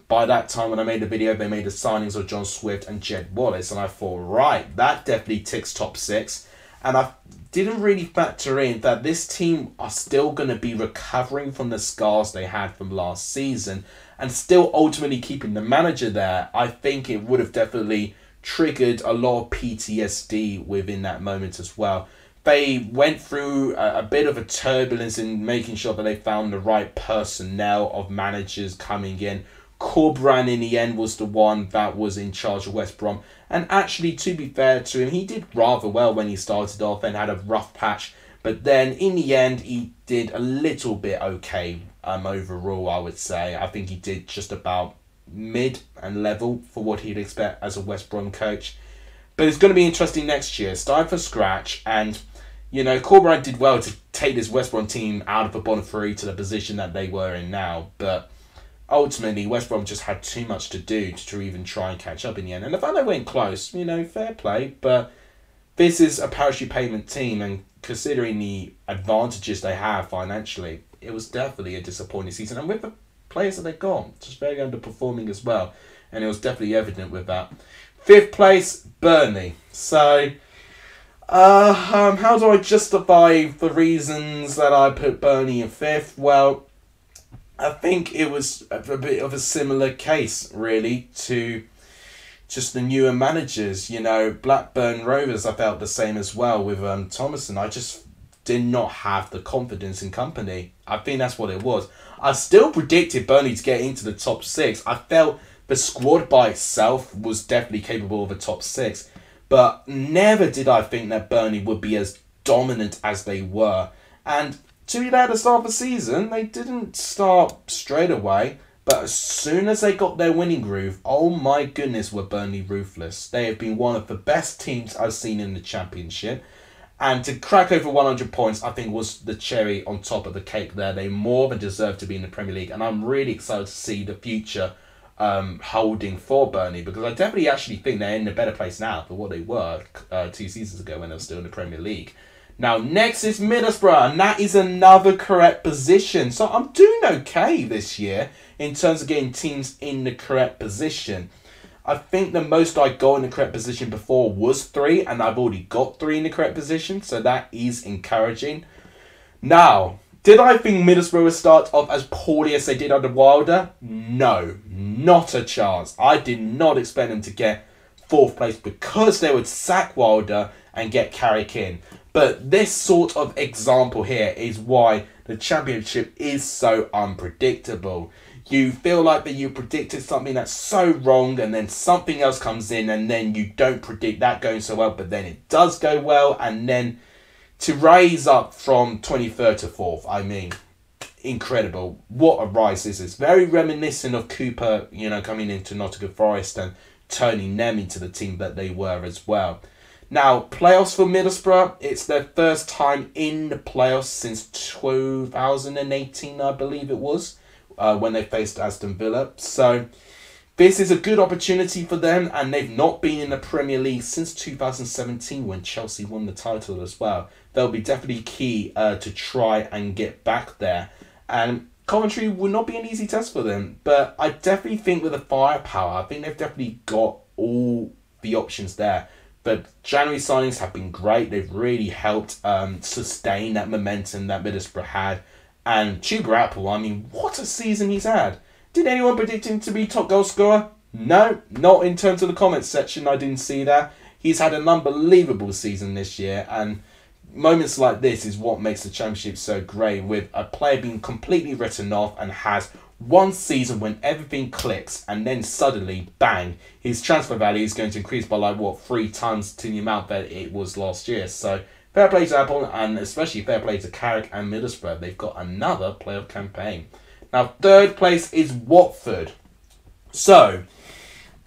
by that time when I made the video, they made the signings of John Swift and Jed Wallace, and I thought, right, that definitely ticks top 6. And I didn't really factor in that this team are still going to be recovering from the scars they had from last season and still ultimately keeping the manager there. I think it would have definitely triggered a lot of PTSD within that moment as well. They went through a bit of a turbulence in making sure that they found the right personnel of managers coming in. Corberan in the end was the one that was in charge of West Brom. And actually, to be fair to him, he did rather well when he started off and had a rough patch. But then in the end, he did a little bit okay overall, I would say. I think he did just about mid and level for what he'd expect as a West Brom coach. But it's going to be interesting next year. Starting from scratch. And, you know, Corberan did well to take this West Brom team out of the bottom 3 to the position that they were in now. But ultimately, West Brom just had too much to do to even try and catch up in the end. And the fact they went close, you know, fair play. But this is a parachute payment team, and considering the advantages they have financially, it was definitely a disappointing season. And with the players that they got, just very underperforming as well. And it was definitely evident with that. 5th place, Burnley. So, how do I justify the reasons that I put Burnley in 5th? Well, I think it was a bit of a similar case, really, to just the newer managers. You know, Blackburn Rovers, I felt the same as well with Thomason. I just did not have the confidence in company. I think that's what it was. I still predicted Burnley to get into the top 6. I felt the squad by itself was definitely capable of a top 6. But never did I think that Burnley would be as dominant as they were. And to be there at the start of the season, they didn't start straight away. But as soon as they got their winning groove, oh my goodness, were Burnley ruthless. They have been one of the best teams I've seen in the Championship. And to crack over 100 points, I think, was the cherry on top of the cake there. They more than deserve to be in the Premier League. And I'm really excited to see the future holding for Burnley, because I definitely actually think they're in a better place now than what they were 2 seasons ago when they were still in the Premier League. Now, next is Middlesbrough, and that is another correct position. So I'm doing okay this year in terms of getting teams in the correct position. I think the most I got in the correct position before was 3, and I've already got 3 in the correct position, so that is encouraging. Now, did I think Middlesbrough would start off as poorly as they did under Wilder? No, not a chance. I did not expect them to get 4th place because they would sack Wilder and get Carrick in. But this sort of example here is why the Championship is so unpredictable. You feel like that you predicted something that's so wrong, and then something else comes in, and then you don't predict that going so well, but then it does go well, and then to rise up from 23rd to 4th, I mean, incredible. What a rise this is. Very reminiscent of Cooper, you know, coming into Nottingham Forest and turning them into the team that they were as well. Now, playoffs for Middlesbrough, it's their first time in the playoffs since 2018, I believe it was, when they faced Aston Villa. So this is a good opportunity for them, and they've not been in the Premier League since 2017 when Chelsea won the title as well. They'll be definitely key to try and get back there. And Coventry will not be an easy test for them, but I definitely think with the firepower, I think they've definitely got all the options there. But January signings have been great. They've really helped sustain that momentum that Middlesbrough had. And Chuba Apple, I mean, what a season he's had. Did anyone predict him to be top goal scorer? No, not in terms of the comments section. I didn't see that. He's had an unbelievable season this year. And moments like this is what makes the Championship so great, with a player being completely written off and has one season when everything clicks, and then suddenly, bang, his transfer value is going to increase by like, what, 3 times to the amount that it was last year. So fair play to Apple, and especially fair play to Carrick and Middlesbrough. They've got another playoff campaign. Now, third place is Watford. So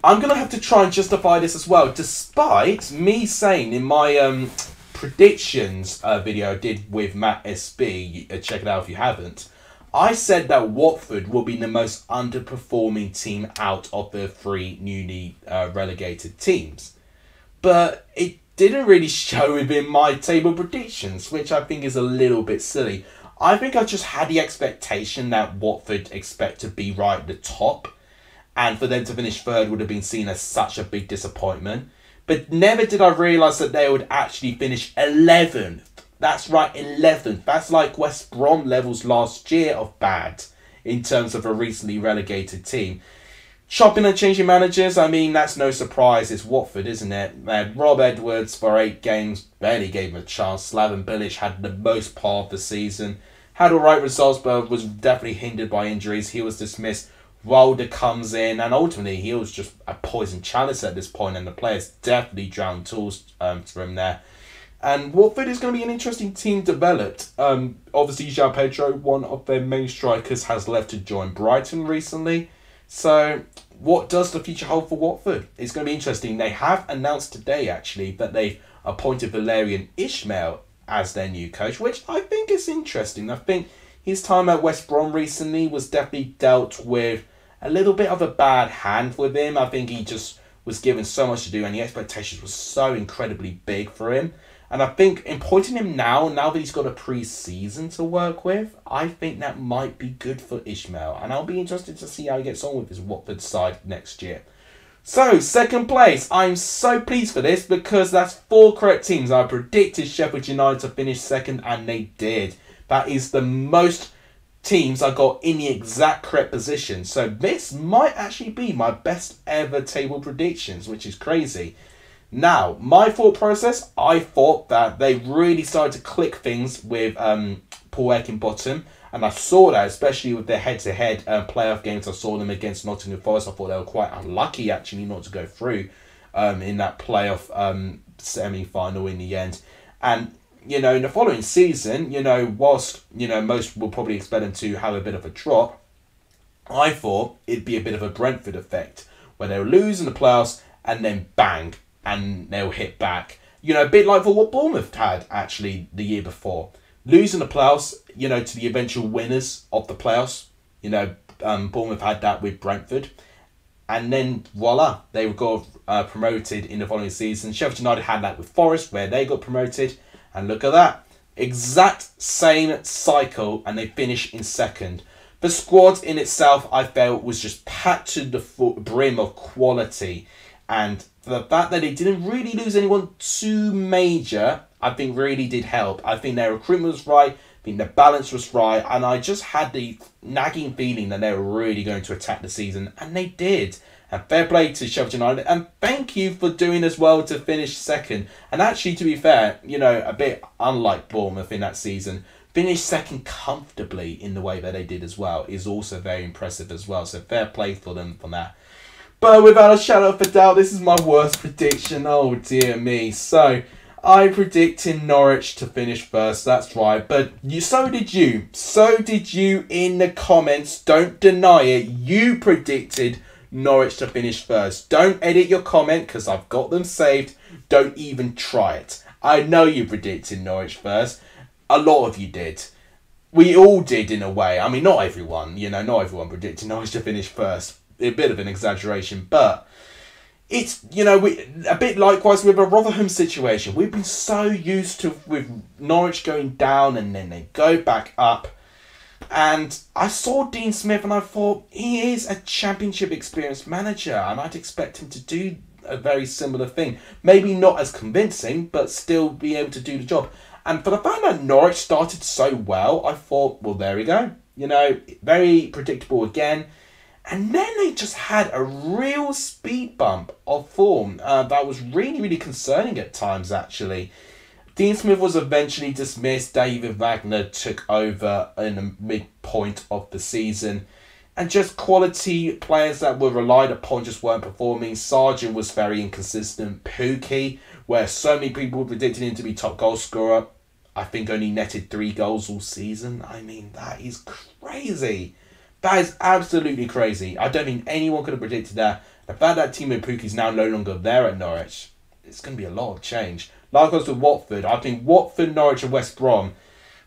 I'm going to have to try and justify this as well, despite me saying in my predictions video I did with Matt SB, check it out if you haven't, I said that Watford will be the most underperforming team out of the 3 newly relegated teams. But it didn't really show within my table predictions, which I think is a little bit silly. I think I just had the expectation that Watford expect to be right at the top, and for them to finish third would have been seen as such a big disappointment. But never did I realise that they would actually finish 11th. That's right, 11th. That's like West Brom levels last year of bad in terms of a recently relegated team. Chopping and changing managers, I mean, that's no surprise. It's Watford, isn't it? Rob Edwards for 8 games, barely gave him a chance. Slaven Bilic had the most part of the season. Had alright results, but was definitely hindered by injuries. He was dismissed. Wilder comes in, and ultimately he was just a poison chalice at this point, and the players definitely drowned tools for him there. And Watford is going to be an interesting team developed. Obviously, João Pedro, one of their main strikers, has left to join Brighton recently. So what does the future hold for Watford? It's going to be interesting. They have announced today, actually, that they've appointed Valérien Ismaël as their new coach, which I think is interesting. I think his time at West Brom recently was definitely dealt with a little bit of a bad hand with him. I think he just was given so much to do, and the expectations were so incredibly big for him. And I think in pointing him now that he's got a pre-season to work with, I think that might be good for Ismaël. And I'll be interested to see how he gets on with his Watford side next year. So, second place. I'm so pleased for this because that's 4 correct teams. I predicted Sheffield United to finish second, and they did. That is the most teams I got in the exact correct position. So this might actually be my best ever table predictions, which is crazy. Now, my thought process, I thought that they really started to click things with Paul Heckingbottom, and I saw that especially with their head-to-head playoff games. I saw them against Nottingham Forest. I thought they were quite unlucky actually not to go through in that playoff semi-final in the end. And you know, in the following season, you know, whilst, you know, most will probably expect them to have a bit of a drop, I thought it'd be a bit of a Brentford effect, where they'll lose in the playoffs and then bang, and they'll hit back. You know, a bit like for what Bournemouth had, actually, the year before. Losing the playoffs, you know, to the eventual winners of the playoffs. You know, Bournemouth had that with Brentford. And then, voila, they got promoted in the following season. Sheffield United had that with Forest, where they got promoted. And look at that. Exact same cycle, and they finish in second. The squad in itself, I felt, was just packed to the brim of quality. And the fact that they didn't really lose anyone too major, I think really did help. I think their recruitment was right. I think their balance was right. And I just had the nagging feeling that they were really going to attack the season. And they did. And fair play to Sheffield United. And thank you for doing as well to finish second. And actually, to be fair, you know, a bit unlike Bournemouth in that season, finish second comfortably in the way that they did as well is also very impressive as well. So fair play for them for that. But without a shadow of a doubt, this is my worst prediction. Oh dear me. So I predicted Norwich to finish first. That's right. But so did you. So did you in the comments. Don't deny it. You predicted Norwich to finish first. Don't edit your comment because I've got them saved. Don't even try it. I know you predicted Norwich first. A lot of you did. We all did in a way. I mean, not everyone. Not everyone predicted Norwich to finish first. A bit of an exaggeration, but it's, a bit likewise with a Rotherham situation. We've been so used to with Norwich going down and then they go back up. And I saw Dean Smith and I thought he is a championship experienced manager and I'd expect him to do a very similar thing. Maybe not as convincing, but still be able to do the job. And for the fact that Norwich started so well, I thought, well, there we go. Very predictable again. And then they just had a real speed bump of form that was really, really concerning at times, actually. Dean Smith was eventually dismissed. David Wagner took over in the midpoint of the season. And just quality players that were relied upon just weren't performing. Sargent was very inconsistent. Pookie, where so many people predicted him to be top goal scorer, I think only netted 3 goals all season. I mean, that is crazy. That is absolutely crazy. I don't think anyone could have predicted that. The fact that Timo Pukki is now no longer there at Norwich, it's going to be a lot of change. Likewise with Watford. I think Watford, Norwich and West Brom,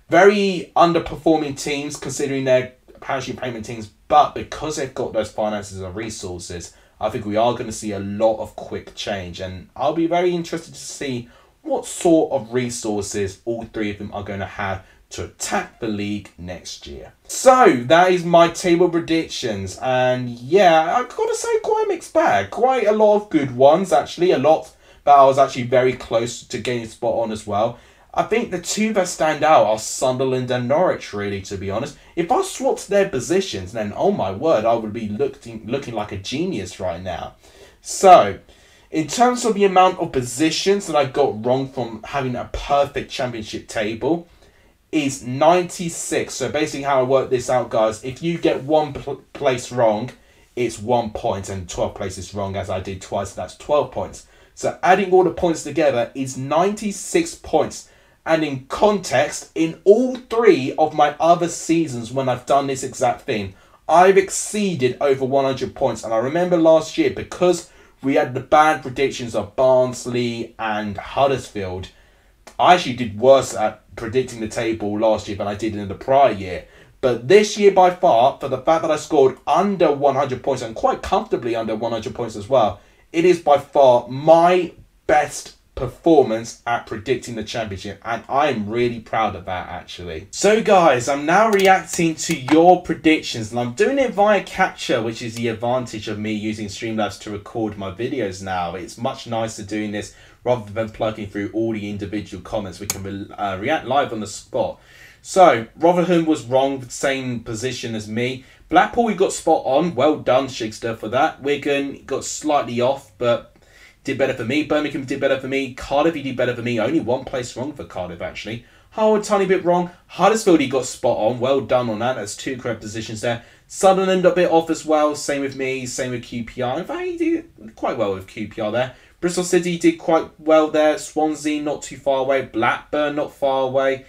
very underperforming teams considering they're parachute payment teams, but because they've got those finances and resources, I think we are going to see a lot of quick change. And I'll be very interested to see what sort of resources all 3 of them are going to have to attack the league next year. So that is my table predictions, and yeah, I've got to say quite a mixed bag. Quite a lot of good ones, actually. A lot that I was actually very close to getting spot on as well. I think the 2 that stand out are Sunderland and Norwich, really, to be honest. If I swapped their positions, then oh my word, I would be looking like a genius right now. So, in terms of the amount of positions that I got wrong from having a perfect championship table, is 96. So basically how I work this out, guys, if you get 1 place wrong, it's 1 point, and 12 places wrong, as I did twice, that's 12 points. So adding all the points together is 96 points. And in context, in all 3 of my other seasons when I've done this exact thing, I've exceeded over 100 points. And I remember last year, because we had the bad predictions of Barnsley and Huddersfield, I actually did worse at predicting the table last year than I did in the prior year. But this year, by far, for the fact that I scored under 100 points, and quite comfortably under 100 points as well, it is by far my best performance at predicting the championship, and I'm really proud of that, actually. So guys, I'm now reacting to your predictions, and I'm doing it via capture, which is the advantage of me using Streamlabs to record my videos now. It's much nicer doing this rather than plugging through all the individual comments. We can react live on the spot. So Rotherham was wrong, same position as me. Blackpool, we got spot on. Well done, Shigster, for that. Wigan got slightly off, but did better for me. Birmingham did better for me. Cardiff, he did better for me. Only 1 place wrong for Cardiff, actually. Hull, a tiny bit wrong. Huddersfield, he got spot on. Well done on that. That's 2 correct positions there. Sunderland a bit off as well. Same with me. Same with QPR. In fact, he did quite well with QPR there. Bristol City did quite well there. Swansea, not too far away. Blackburn, not far away.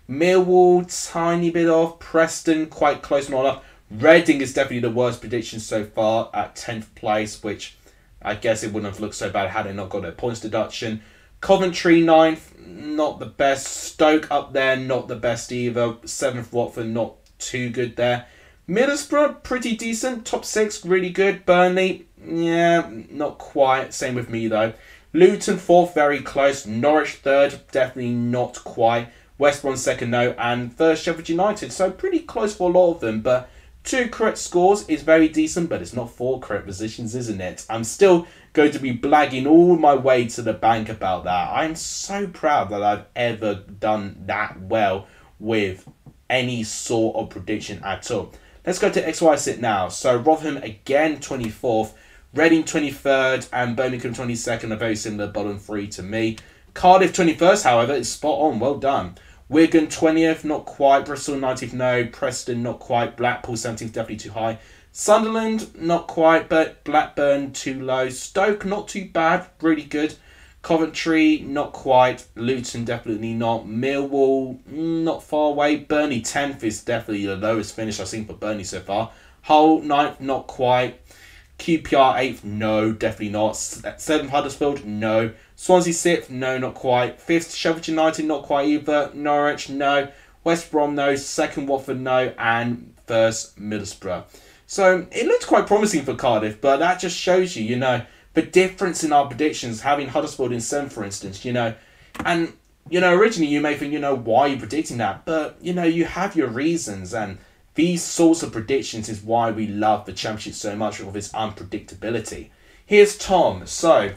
Millwall, tiny bit off. Preston, quite close, not off. Reading is definitely the worst prediction so far at 10th place, which I guess it wouldn't have looked so bad had it not got a points deduction. Coventry, 9th, not the best. Stoke up there, not the best either. 7th, Watford, not too good there. Middlesbrough, pretty decent. Top 6, really good. Burnley, yeah, not quite. Same with me, though. Luton, 4th, very close. Norwich, 3rd, definitely not quite. West Brom, 2nd, no. And 3rd, Sheffield United. So pretty close for a lot of them, but 2 correct scores is very decent, but it's not 4 correct positions, isn't it? I'm still going to be blagging all my way to the bank about that. I'm so proud that I've ever done that well with any sort of prediction at all. Let's go to XY sit now. So Rotherham again 24th, Reading 23rd, and Birmingham 22nd, a very similar bottom 3 to me. Cardiff 21st, however, is spot on. Well done. Wigan 20th, not quite. Bristol 19th, no. Preston, not quite. Blackpool 17th, definitely too high. Sunderland, not quite, but Blackburn too low. Stoke, not too bad, really good. Coventry, not quite. Luton, definitely not. Millwall, not far away. Burnley 10th is definitely the lowest finish I've seen for Burnley so far. Hull 9th, not quite. QPR 8th, no, definitely not. 7th Huddersfield, no. Swansea 6th, no, not quite. 5th Sheffield United, not quite either. Norwich, no. West Brom, no. 2nd Watford, no. And 1st Middlesbrough. So it looks quite promising for Cardiff, but that just shows you, the difference in our predictions, having Huddersfield in 7th, for instance, And, originally you may think, why are you predicting that? But, you have your reasons, and these sorts of predictions is why we love the Championship so much, with its unpredictability. Here's Tom. So,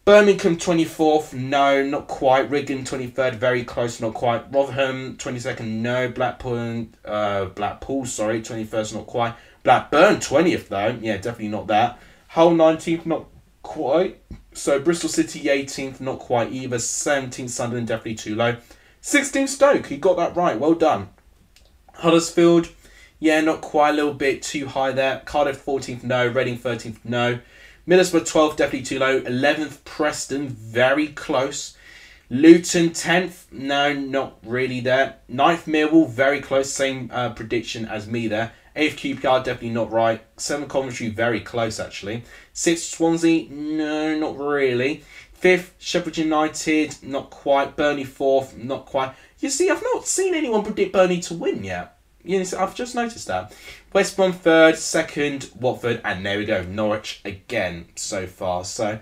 Birmingham 24th, no, not quite. Wigan 23rd, very close, not quite. Rotherham 22nd, no. Blackpool, 21st, not quite. Blackburn 20th though, yeah, definitely not that. Hull 19th, not quite. So Bristol City 18th, not quite either. 17th Sunderland, definitely too low. 16th Stoke, he got that right, well done. Huddersfield, yeah, not quite, a little bit too high there. Cardiff 14th, no. Reading 13th, no. Middlesbrough 12th, definitely too low. 11th Preston, very close. Luton 10th, no, not really there. 9th Millwall, very close, same prediction as me there. 8th QPR, definitely not right. 7th Coventry, very close actually. 6th Swansea, no, not really. 5th Sheffield United, not quite. Burnley 4th, not quite. You see, I've not seen anyone predict Burnley to win yet. I've just noticed that. West Brom 3rd, 2nd Watford, and there we go, Norwich again so far. So,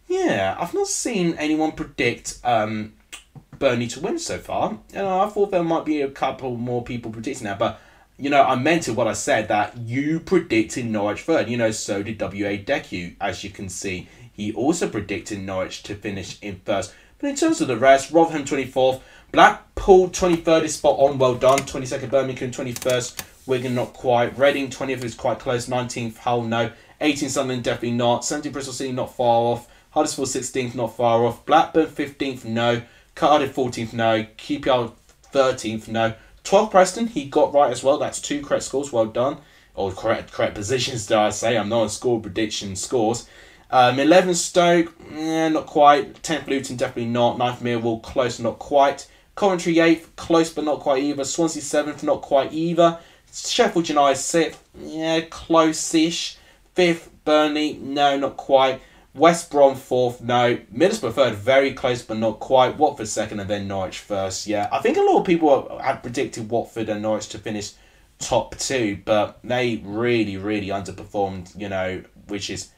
yeah, I've not seen anyone predict Burnley to win so far. I thought there might be a couple more people predicting that, but I meant it what I said, that you predicted Norwich 3rd. So did W.A. Deku, as you can see. He also predicted Norwich to finish in 1st. But in terms of the rest, Rotherham 24th, Blackpool 23rd is spot on, well done. 22nd Birmingham, 21st Wigan, not quite. Reading 20th is quite close. 19th Hull, no. 18th Sunderland, definitely not. 17th Bristol City, not far off. Huddersfield 16th, not far off. Blackburn 15th, no. Cardiff 14th, no. QPR 13th, no. 12th Preston, he got right as well. That's 2 correct scores, well done. Or correct positions, dare I say. I'm not on score prediction scores. 11th Stoke, not quite. 10th Luton, definitely not. 9th Millwall, close, not quite. Coventry 8th, close but not quite either. Swansea 7th, not quite either. Sheffield United 6th, yeah, close-ish. 5th Burnley, no, not quite. West Brom 4th, no. Middlesbrough 3rd, very close but not quite. Watford 2nd and then Norwich 1st, yeah. I think a lot of people had predicted Watford and Norwich to finish top 2, but they really, really underperformed, which is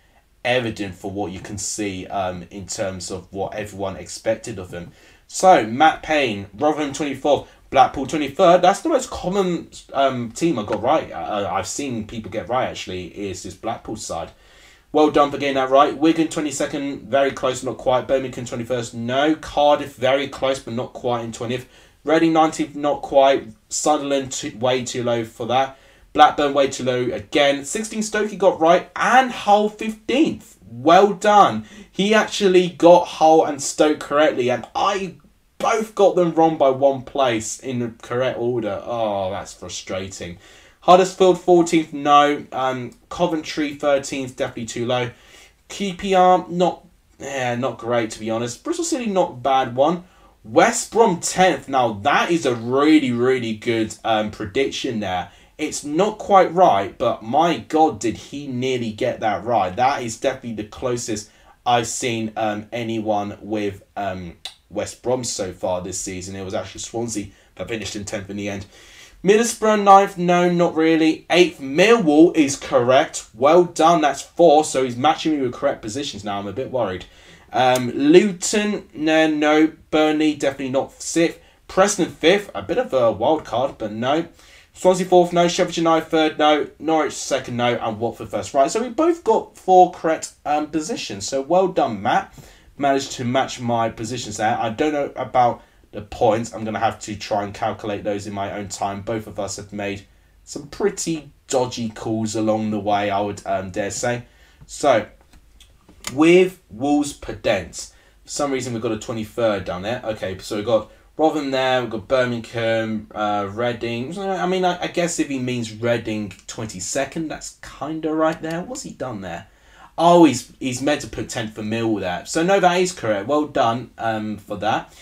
evident for what you can see in terms of what everyone expected of them. So, Matt Payne, Rotherham 24th, Blackpool 23rd. That's the most common team I got right. I've seen people get right, actually, is this Blackpool side. Well done for getting that right. Wigan 22nd, very close, not quite. Birmingham 21st, no. Cardiff, very close, but not quite in 20th. Reading 19th, not quite. Sunderland, way too low for that. Blackburn, way too low again. 16th Stoke, he got right. And Hull 15th. Well done. He actually got Hull and Stoke correctly. And I both got them wrong by 1 place in the correct order. Oh, that's frustrating. Huddersfield 14th, no. Coventry 13th, definitely too low. QPR, not great to be honest. Bristol City, not a bad one. West Brom 10th. Now that is a really, really good prediction there. It's not quite right, but my God, did he nearly get that right. That is definitely the closest I've seen anyone with West Brom so far this season. It was actually Swansea that finished in 10th in the end. Middlesbrough 9th, no, not really. 8th, Millwall is correct. Well done, that's 4, so he's matching me with correct positions now. I'm a bit worried. Luton, no. Burnley, definitely not 6th. Preston 5th, a bit of a wild card, but no. Swansea 4th, no. Sheffield United 3rd, no. Norwich 2nd, no. And Watford 1st. Right, so we both got 4 correct positions. So well done, Matt. Managed to match my positions there. I don't know about the points. I'm going to have to try and calculate those in my own time. Both of us have made some pretty dodgy calls along the way, I would dare say. So, with Wolves per dents, for some reason we've got a 23rd down there. Okay, so we've got Rotherham there, we've got Birmingham, Reading. I mean, I guess if he means Reading 22nd, that's kind of right there. What's he done there? Oh, he's meant to put 10th for Mill there. So, no, that is correct. Well done for that.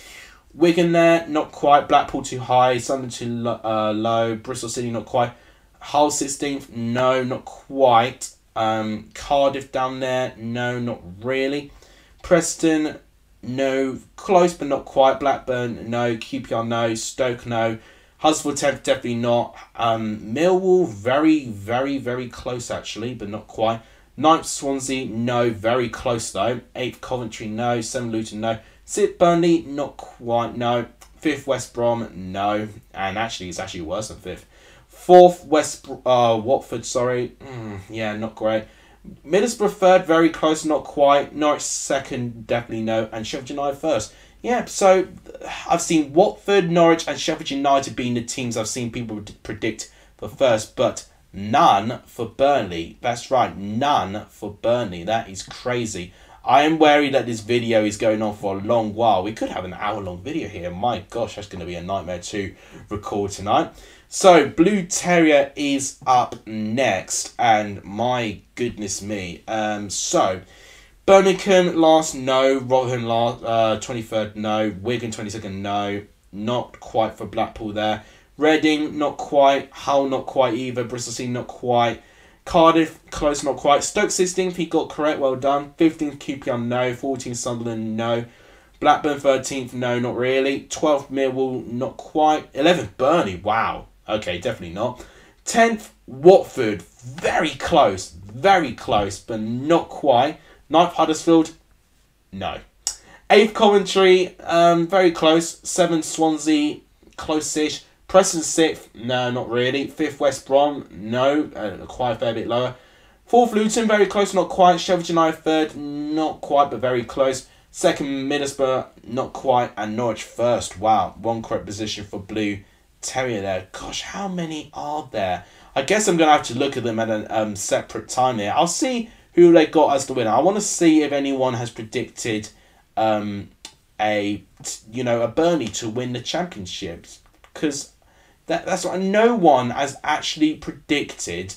Wigan there, not quite. Blackpool too high. Sunderland too low. Bristol City, not quite. Hull 16th, no, not quite. Cardiff down there, no, not really. Preston, no, close but not quite. Blackburn, no. QPR, no. Stoke, no. Huddersfield, definitely not. Millwall, very, very, very close actually, but not quite. 9th Swansea, no, very close though. 8th Coventry, no. 7th Luton, no. 6th Burnley, not quite, no. 5th West Brom, no. And actually, it's actually worse than 5th. 4th Watford, sorry. Yeah, not great. Middlesbrough 3rd, very close, not quite. Norwich 2nd, definitely no. And Sheffield United 1st. Yeah, so I've seen Watford, Norwich and Sheffield United being the teams I've seen people predict for first, but none for Burnley. That's right, none for Burnley. That is crazy. I am wary that this video is going on for a long while. We could have an hour-long video here. My gosh, that's going to be a nightmare to record tonight. So, Blue Terrier is up next, and my goodness me. So, Birmingham last, no. Rotherham last, 23rd, no. Wigan 22nd, no. Not quite for Blackpool there. Reading, not quite. Hull, not quite either. Bristol City, not quite. Cardiff, close, not quite. Stoke 16th, he got correct, well done. 15th, QPR, no. 14th, Sunderland, no. Blackburn 13th, no, not really. 12th, Millwall, not quite. 11th, Burnley, wow. Okay, definitely not. 10th, Watford, very close, but not quite. 9th, Huddersfield, no. 8th, Coventry, very close. 7th, Swansea, close-ish. Preston 6th, no, not really. 5th, West Brom, no, quite a fair bit lower. 4th, Luton, very close, not quite. Sheffield United 3rd, not quite, but very close. 2nd, Middlesbrough, not quite. And Norwich 1st, wow, one correct position for Blue Terrier there. Gosh, how many are there? I guess I'm going to have to look at them at a separate time here. I'll see who they got as the winner. I want to see if anyone has predicted a Burnley to win the championships, because that's what no one has actually predicted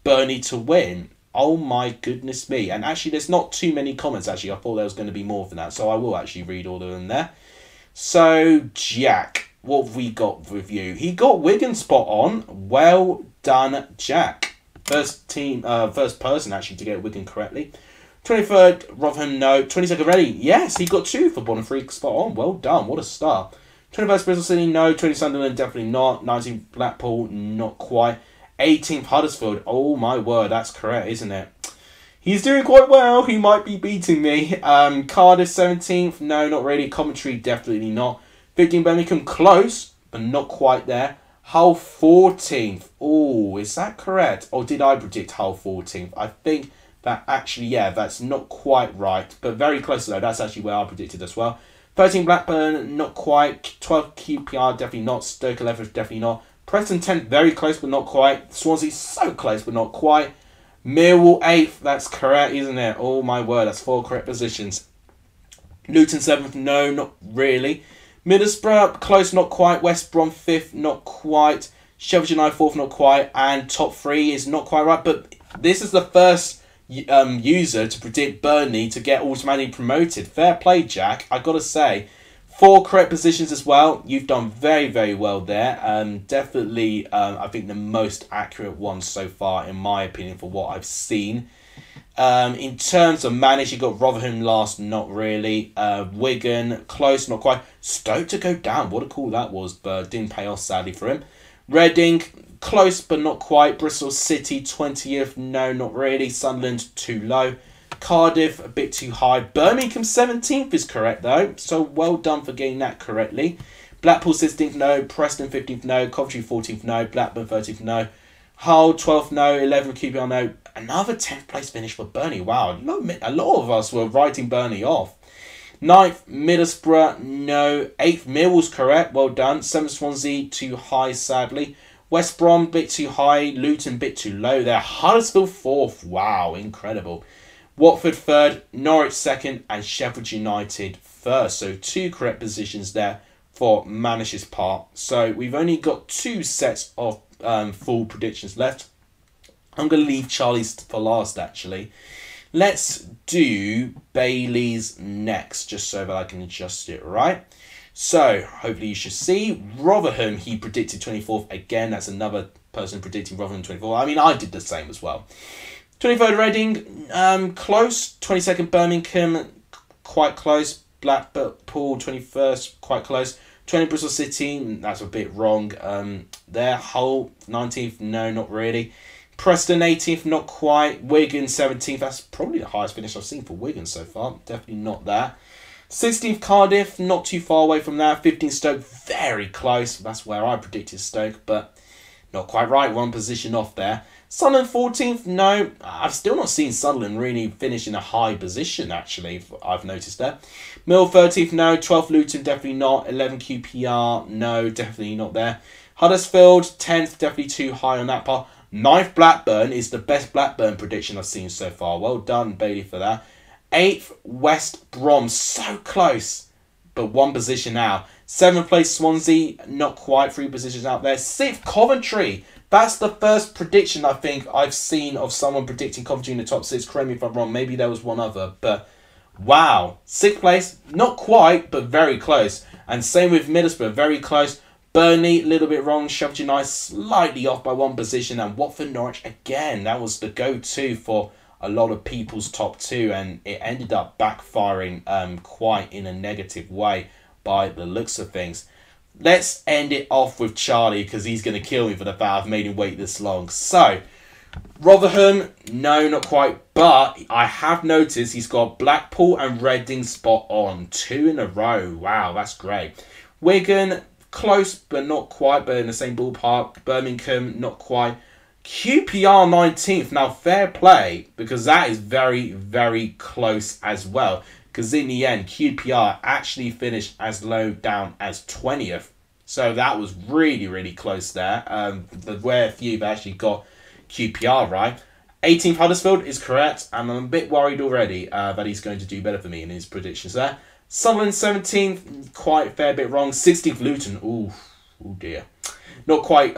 Burnley to win. Oh my goodness me. And actually there's not too many comments actually. I thought there was going to be more than that, so I will actually read all of them there. So Jack, what have we got with you? He got Wigan spot on. Well done, Jack. First person actually to get Wigan correctly. 23rd, Rotherham, no. 22nd, Reading, yes, he got 2 for Bottom 3 spot on. Well done, what a start. 21st, Bristol City, no. 20th, Sunderland, definitely not. 19th, Blackpool, not quite. 18th, Huddersfield, oh my word, that's correct, isn't it? He's doing quite well, he might be beating me. Cardiff, 17th, no, not really. Coventry, definitely not. 15th, Birmingham, close, but not quite there. Hull, 14th, oh, is that correct? Or did I predict Hull 14th? I think that actually, yeah, that's not quite right, but very close though. That's actually where I predicted as well. 13 Blackburn, not quite. 12 QPR, definitely not. Stoke 11th, definitely not. Preston 10th, very close but not quite. Swansea, so close but not quite. Millwall 8th, that's correct, isn't it? Oh my word, that's 4 correct positions. Luton 7th, no, not really. Middlesbrough, close, not quite. West Brom 5th, not quite. Sheffield United 4th, not quite. And top 3 is not quite right, but this is the first user to predict Burnley to get automatically promoted. Fair play, Jack. I gotta say, 4 correct positions as well. You've done very, very well there. Definitely, I think the most accurate one so far, in my opinion, for what I've seen. In terms of manage, you got Rotherham last, not really. Wigan, close, not quite. Stoke to go down. What a call that was, but didn't pay off, sadly, for him. Reading, close but not quite. Bristol City 20th, no, not really. Sunderland too low. Cardiff a bit too high. Birmingham 17th is correct though, so well done for getting that correctly. Blackpool 16th, no. Preston 15th, no. Coventry 14th, no. Blackburn 13th, no. Hull 12th, no. 11th, QPR, no. Another 10th place finish for Burnley. Wow, a lot of us were writing Burnley off. 9th, Middlesbrough, no. 8th, Millwall's correct, well done. 7th, Swansea, too high, sadly. West Brom, bit too high. Luton, bit too low there. Huddersfield 4th, wow, incredible. Watford 3rd, Norwich 2nd, and Sheffield United 1st. So 2 correct positions there for Manish's part. So we've only got 2 sets of full predictions left. I'm going to leave Charlie's for last, actually. Let's do Bailey's next, just so that I can adjust it right. So, hopefully you should see. Rotherham, he predicted 24th. Again, that's another person predicting Rotherham 24th. I mean, I did the same as well. 23rd Reading, close. 22nd Birmingham, quite close. Blackpool, 21st, quite close. 20 Bristol City, that's a bit wrong. There, Hull, 19th, no, not really. Preston, 18th, not quite. Wigan, 17th, that's probably the highest finish I've seen for Wigan so far. Definitely not that. 16th Cardiff, not too far away from that. 15th Stoke, very close. That's where I predicted Stoke, but not quite right. One position off there. Sunderland 14th, no. I've still not seen Sunderland really finish in a high position, actually. I've noticed that. Mill 13th, no. 12th Luton, definitely not. 11 QPR, no. Definitely not there. Huddersfield, 10th, definitely too high on that part. 9th Blackburn is the best Blackburn prediction I've seen so far. Well done, Bailey, for that. 8th West Brom, so close, but one position out. 7th place Swansea, not quite, 3 positions out there. 6th Coventry. That's the first prediction I think I've seen of someone predicting Coventry in the top 6. Correct me if I'm wrong. Maybe there was one other. But wow. 6th place. Not quite, but very close. And same with Middlesbrough. Very close. Burnley, a little bit wrong. Sheffield United, slightly off by one position. And Watford Norwich, again, that was the go-to for a lot of people's top 2. And it ended up backfiring quite in a negative way by the looks of things. Let's end it off with Charlie, because he's going to kill me for the fact I've made him wait this long. So, Rotherham, no, not quite. But I have noticed he's got Blackpool and Reading spot on. 2 in a row. Wow, that's great. Wigan, close, but not quite, but in the same ballpark. Birmingham, not quite. QPR 19th. Now, fair play, because that is very, very close as well. Because in the end, QPR actually finished as low down as 20th. So that was really, really close there. Where few have actually got QPR right. 18th Huddersfield is correct. And I'm a bit worried already that he's going to do better for me in his predictions there. Sunderland 17th, quite a fair bit wrong. 16th Luton, ooh, oh dear. Not quite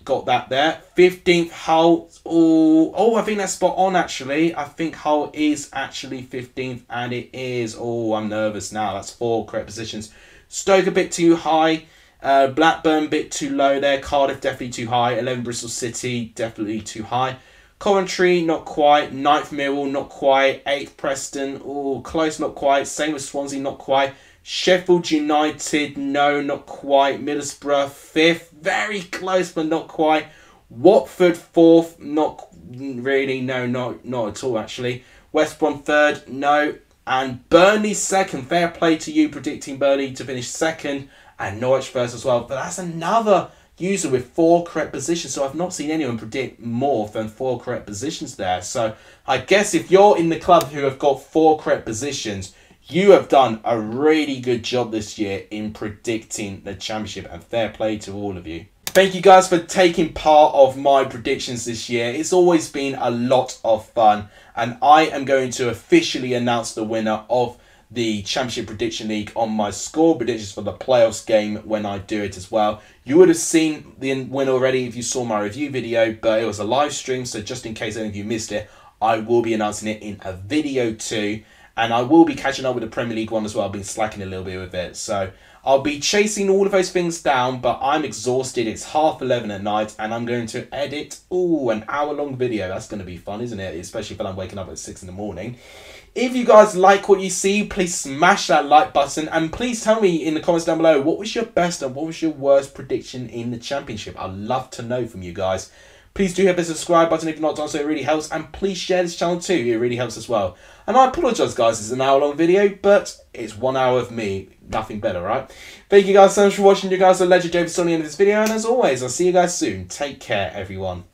got that there. 15th Hull. Oh, I think that's spot on, actually. I think Hull is actually 15th, and it is. Oh, I'm nervous now. That's 4 correct positions. Stoke a bit too high. Blackburn a bit too low there. Cardiff definitely too high. 11 Bristol City definitely too high. Coventry, not quite. 9th Millwall, not quite. 8th Preston. Oh, close, not quite. Same with Swansea, not quite. Sheffield United, no, not quite. Middlesbrough, 5th, very close, but not quite. Watford, 4th, not really, no, not at all, actually. West Brom, 3rd, no. And Burnley, 2nd. Fair play to you, predicting Burnley to finish 2nd. And Norwich 1st as well. But that's another user with 4 correct positions. So I've not seen anyone predict more than 4 correct positions there. So I guess if you're in the club who have got 4 correct positions, you have done a really good job this year in predicting the championship, and fair play to all of you. Thank you guys for taking part of my predictions this year. It's always been a lot of fun, and I am going to officially announce the winner of the Championship Prediction League on my score predictions for the playoffs game when I do it as well. You would have seen the win already if you saw my review video, but it was a live stream, so just in case any of you missed it, I will be announcing it in a video too. And I will be catching up with the Premier League one as well. I've been slacking a little bit with it. So I'll be chasing all of those things down, but I'm exhausted. It's 11:30 at night, and I'm going to edit, an hour-long video. That's going to be fun, isn't it? Especially when I'm waking up at 6 in the morning. If you guys like what you see, please smash that like button. And please tell me in the comments down below, what was your best and what was your worst prediction in the championship? I'd love to know from you guys. Please do hit the subscribe button if you've not done so, it really helps. And please share this channel too, it really helps as well. And I apologise guys, it's an hour long video, but it's 1 hour of me, nothing better, right? Thank you guys so much for watching. You guys are legend. Joe, on the end of this video, and as always, I'll see you guys soon. Take care, everyone.